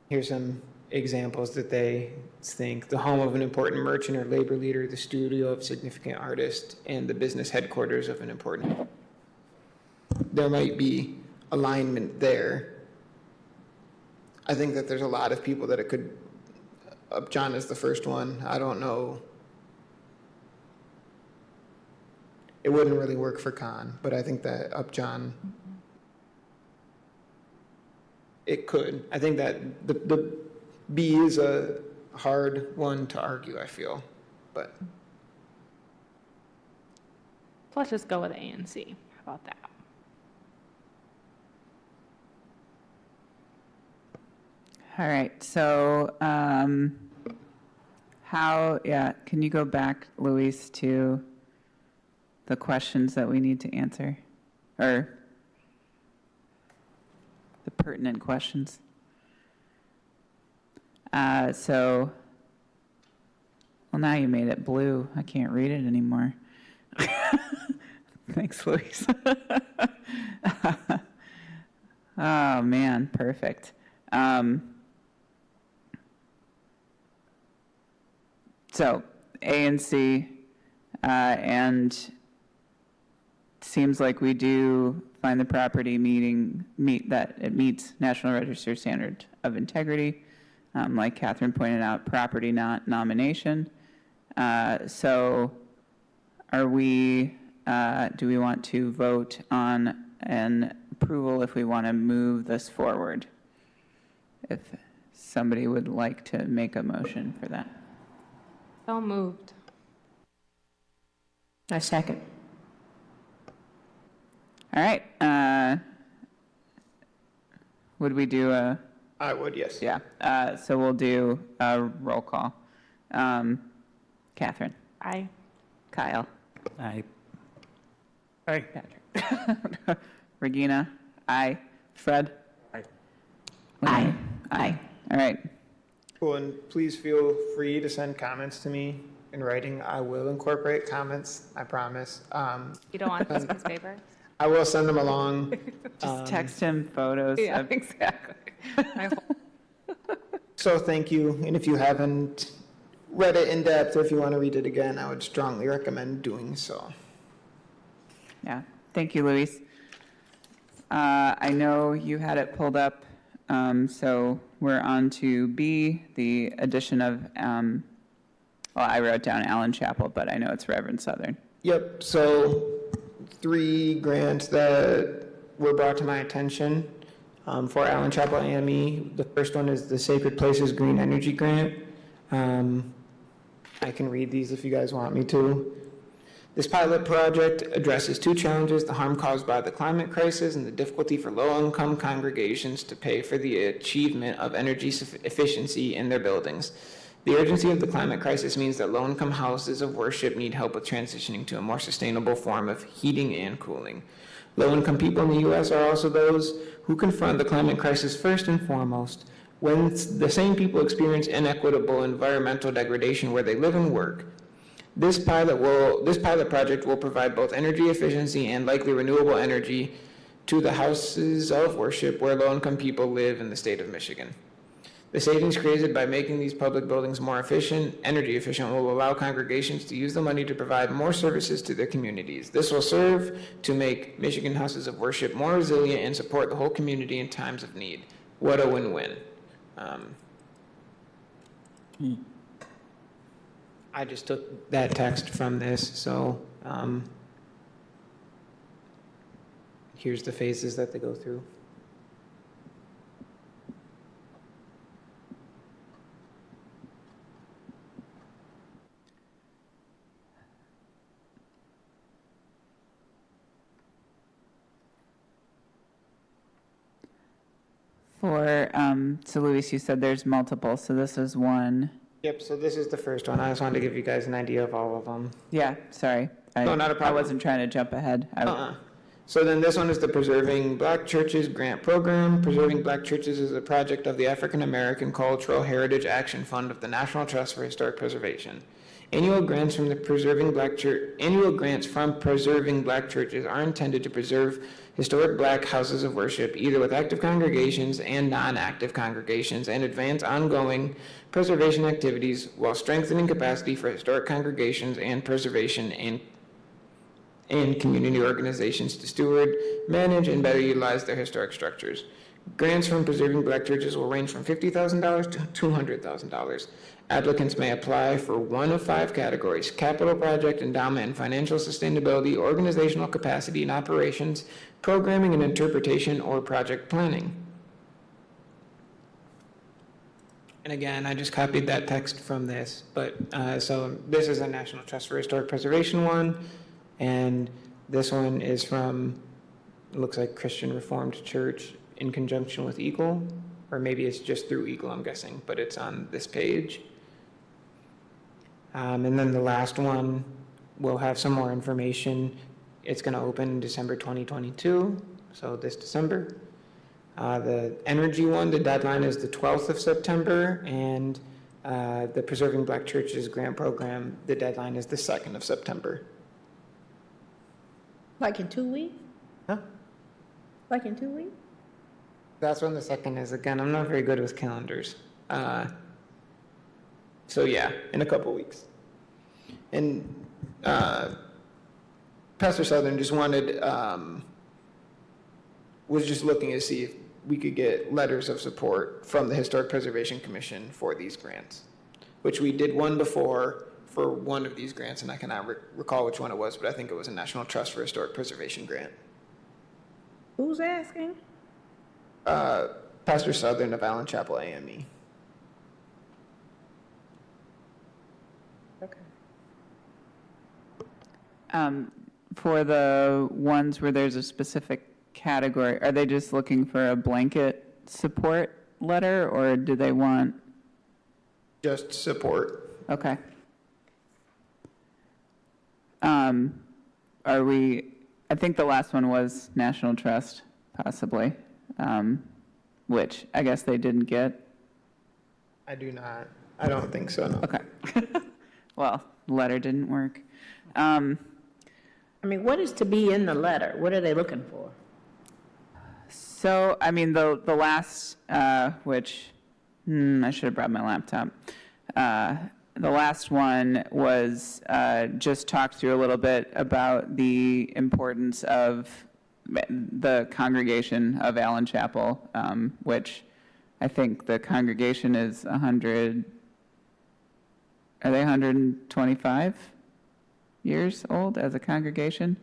Here's some examples that they think: the home of an important merchant or labor leader, the studio of significant artist, and the business headquarters of an important. There might be alignment there. I think that there's a lot of people that it could, Upjohn is the first one. I don't know. It wouldn't really work for Con, but I think that Upjohn, it could. I think that the B is a hard one to argue, I feel, but. So let's just go with A and C. How about that? All right, so can you go back, Luis, to the questions that we need to answer? Or the pertinent questions? Well, now you made it blue. I can't read it anymore. Thanks, Luis. Oh, man, perfect. So A and C, and seems like we do find the property meet that it meets National Register standard of integrity. Like Catherine pointed out, property not nomination. So are we, do we want to vote on an approval if we want to move this forward? If somebody would like to make a motion for that. So moved. I second. All right. Would we do a, I would, yes. yeah, so we'll do a roll call. Catherine, Aye. Kyle, I Hey, Patrick, Regina, aye, Fred? Aye. Aye. Aye. All right. Cool, and please feel free to send comments to me in writing. I will incorporate comments, I promise. You don't want this one's favor? I will send them along. Just text him photos. Yeah, of- exactly. So thank you, and if you haven't read it in depth, or if you want to read it again, I would strongly recommend doing so. Yeah, thank you, Luis. I know you had it pulled up, so we're on to B, the addition of, well, I wrote down Allen Chapel, but I know it's Reverend Southern. Yep, so 3 grants that were brought to my attention for Allen Chapel AME. The first one is the Sacred Places Green Energy Grant. I can read these if you guys want me to. This pilot project addresses 2 challenges: the harm caused by the climate crisis and the difficulty for low-income congregations to pay for the achievement of energy efficiency in their buildings. The urgency of the climate crisis means that low-income houses of worship need help with transitioning to a more sustainable form of heating and cooling. Low-income people in the U.S. are also those who confront the climate crisis first and foremost. When the same people experience inequitable environmental degradation where they live and work, this pilot project will provide both energy efficiency and likely renewable energy to the houses of worship where low-income people live in the state of Michigan. The savings created by making these public buildings more energy efficient, will allow congregations to use the money to provide more services to their communities. This will serve to make Michigan houses of worship more resilient and support the whole community in times of need. What a win-win. I just took that text from this, so here's the phases that they go through. So Luis, you said there's multiple, so this is one. Yep, so this is the first one. I just wanted to give you guys an idea of all of them. Yeah, sorry. No, not a problem. I wasn't trying to jump ahead. So then this one is the Preserving Black Churches Grant Program. Preserving Black Churches is a project of the African American Cultural Heritage Action Fund of the National Trust for Historic Preservation. Annual grants from Preserving Black Churches are intended to preserve historic Black houses of worship, either with active congregations and non-active congregations, and advance ongoing preservation activities while strengthening capacity for historic congregations and preservation and community organizations to steward, manage, and better utilize their historic structures. Grants from Preserving Black Churches will range from $50,000 to $200,000. Applicants may apply for one of 5 categories: capital project, endowment and financial sustainability, organizational capacity and operations, programming and interpretation, or project planning. And again, I just copied that text from this, but so this is a National Trust for Historic Preservation one, and this one is from, it looks like Christian Reformed Church in conjunction with Eagle, or maybe it's just through Eagle, I'm guessing, but it's on this page. And then the last one will have some more information. It's going to open in December 2022, so this December. The energy one, the deadline is the 12th of September, and the Preserving Black Churches grant program, the deadline is the 2nd of September. Like in 2 weeks? Huh? Like in 2 weeks? That's when the 2nd is. Again, I'm not very good with calendars. So yeah, in a couple weeks. And Pastor Southern just wanted, was just looking to see if we could get letters of support from the Historic Preservation Commission for these grants, which we did one before for one of these grants, and I cannot recall which one it was, but I think it was a National Trust for Historic Preservation grant. Who's asking? Pastor Southern of Allen Chapel AME. Okay. For the ones where there's a specific category, are they just looking for a blanket support letter, or do they want? Just support. Okay. Are we, I think the last one was National Trust, possibly, which I guess they didn't get. I don't think so, no. Okay. Well, the letter didn't work. I mean, what is to be in the letter? What are they looking for? So, I mean, the last, which, I should have brought my laptop. The last one was just talked through a little bit about the importance of the congregation of Allen Chapel, which I think the congregation is 100, are they 125 years old as a congregation?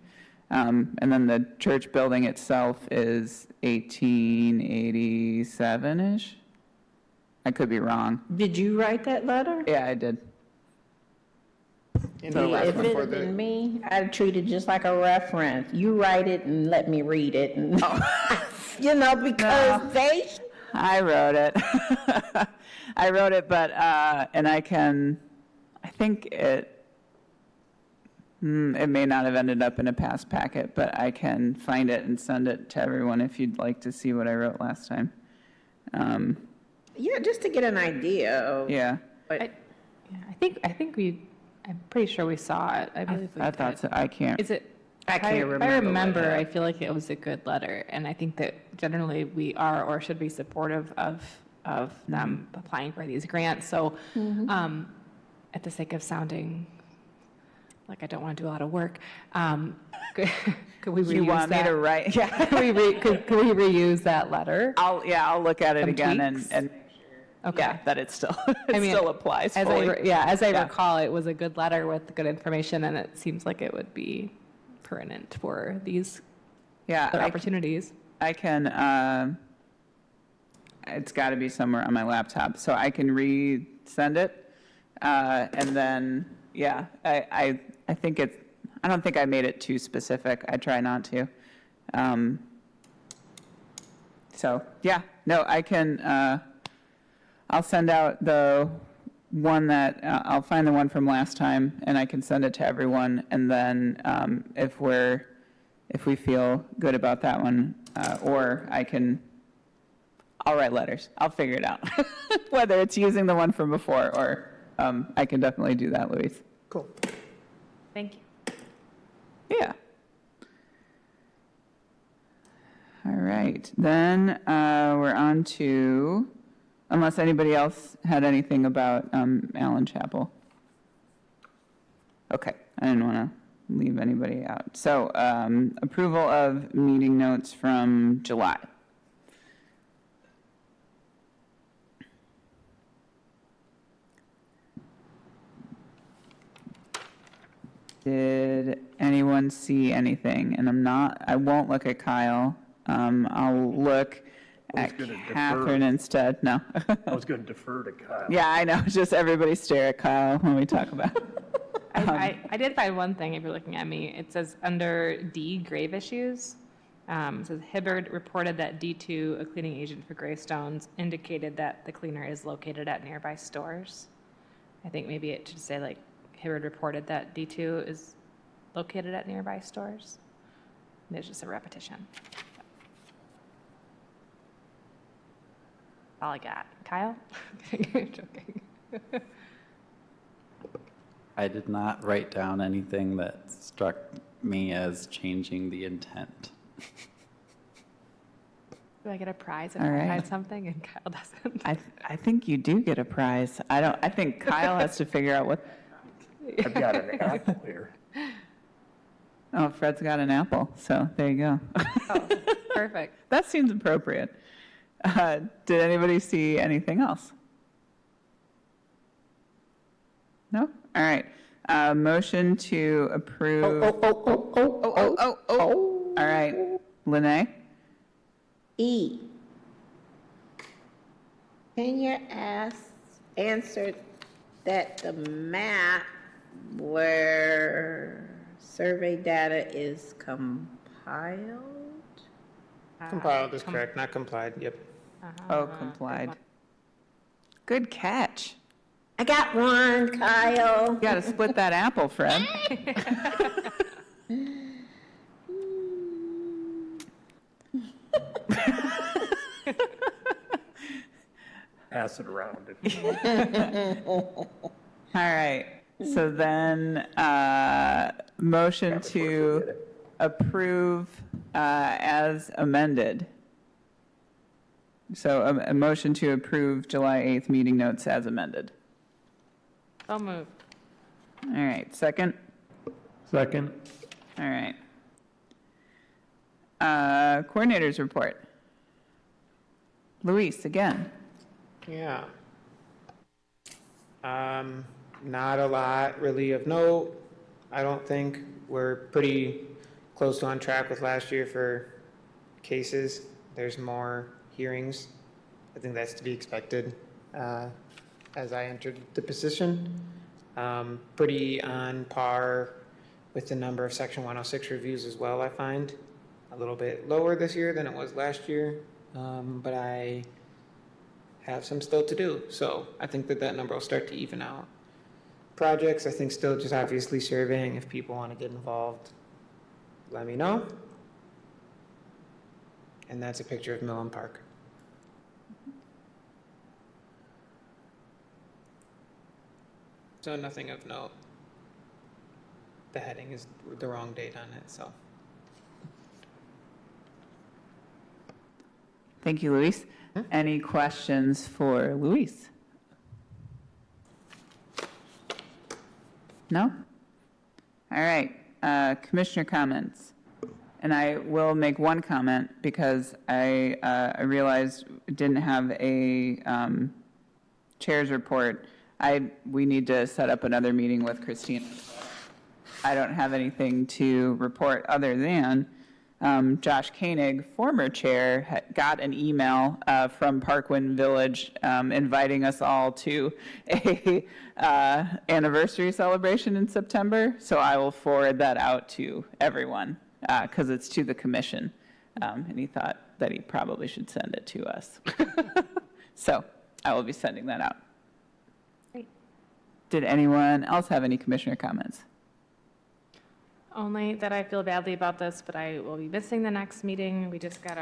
And then the church building itself is 1887-ish. I could be wrong. Did you write that letter? Yeah, I did. And So the the last If one it for had the, been me, I'd treat it just like a reference. You write it and let me read it. And, you know, because they... I wrote it. I wrote it, but, and I think it may not have ended up in a past packet, but I can find it and send it to everyone if you'd like to see what I wrote last time. Yeah, just to get an idea of... Yeah, But I'm pretty sure we saw it. I believe we I did. thought so. I can't. Is it? I can't If remember I what remember, that- I feel like it was a good letter, and I think that generally we are or should be supportive of them applying for these grants. So, at the sake of sounding like I don't want to do a lot of work, could we reuse You want me that? to write? Yeah. Could we reuse that letter? I'll look at it Some again tweaks? and Okay. yeah, that it still, I mean, still applies As fully. as I Yeah. recall, it was a good letter with good information, and it seems like it would be pertinent for these Yeah, other opportunities. I can, it's got to be somewhere on my laptop, so I can resend it. And then, yeah, I think it's, I don't think I made it too specific. I try not to. So, yeah, no, I can, I'll send out the one that, I'll find the one from last time, and I can send it to everyone. And then if we're if we feel good about that one, or I'll write letters. I'll figure it out. Whether it's using the one from before or I can definitely do that, Luis. Cool. Thank you. Yeah. All right, then we're on to, unless anybody else had anything about Allen Chapel. Okay, I didn't want to leave anybody out. So approval of meeting notes from July. Did anyone see anything? And I won't look at Kyle. I'll look at gonna defer. Catherine instead. No. I was going to defer to Kyle. Yeah, I know. Just everybody stare at Kyle when we talk about it. I did find one thing if you're looking at me. It says under D, grave issues. It says Hibbard reported that D2, a cleaning agent for gravestones, indicated that the cleaner is located at nearby stores. I think maybe it should say like Hibbard reported that D2 is located at nearby stores. There's just a repetition. All I got. Kyle? Joking. I did not write down anything that struck me as changing the intent. Do I get a prize if All I right. find something and Kyle doesn't? I think you do get a prize. I think Kyle has to figure out what. I've got an apple here. Oh, Fred's got an apple, so there you go. Oh, perfect. That seems appropriate. Did anybody see anything else? No? All right. Motion to approve. Oh. All right. Lene? E. Can you answer that the map where survey data is compiled? Compiled is correct, not complied, yep. Oh, complied. Good catch. I got one, Kyle. You got to split that apple, Fred. Pass it around. All right. So then, motion to approve as amended. So a motion to approve July 8th meeting notes as amended. So moved. All right, second? Second. All right. Coordinators report. Luis, again. Yeah. Not a lot really of note, I don't think. We're pretty close to on track with last year for cases. There's more hearings. I think that's to be expected as I entered the position. Pretty on par with the number of Section 106 reviews as well, I find. A little bit lower this year than it was last year, but I have some still to do. So I think that number will start to even out. Projects, I think still just obviously surveying. If people want to get involved, let me know. And that's a picture of Millen Park. So nothing of note. The heading is the wrong date on it, so. Thank you, Luis. Any questions for Luis? No? All right, commissioner comments. And I will make one comment because I realized we didn't have a chair's report. We need to set up another meeting with Christina. I don't have anything to report other than Josh Koenig, former chair, got an email from Parkland Village inviting us all to a anniversary celebration in September. So I will forward that out to everyone because it's to the commission. And he thought that he probably should send it to us. So I will be sending that out. Great. Did anyone else have any commissioner comments? Only that I feel badly about this, but I will be missing the next meeting. We just got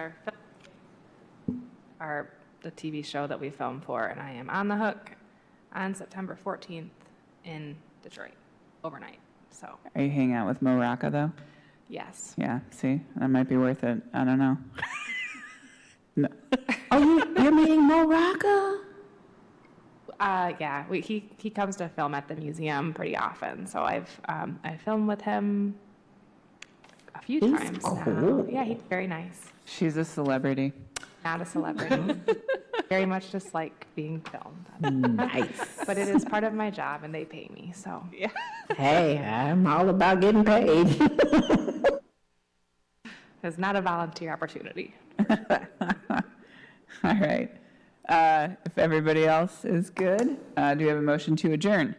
the TV show that we filmed for, and I am on the hook on September 14th in Detroit, overnight. So, Are you hanging out with Mo Rocca, though? yes. Yeah, see, that might be worth it. I don't know. No. Oh, you're meeting Mo Rocca? Yeah, he comes to film at the museum pretty often, so I filmed with him a few He's times cool. now. Yeah, he's very nice. She's a celebrity. Not a celebrity. Very much just like being filmed. Nice. But it is part of my job and they pay me, so. Yeah. Hey, I'm all about getting paid. It's not a volunteer opportunity. All right. If everybody else is good, do we have a motion to adjourn?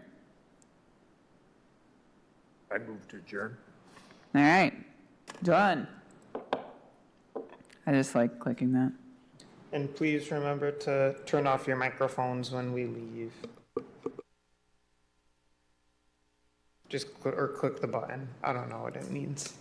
I move to adjourn. All right. Done. I just like clicking that. And please remember to turn off your microphones when we leave. Just click the button. I don't know what it means.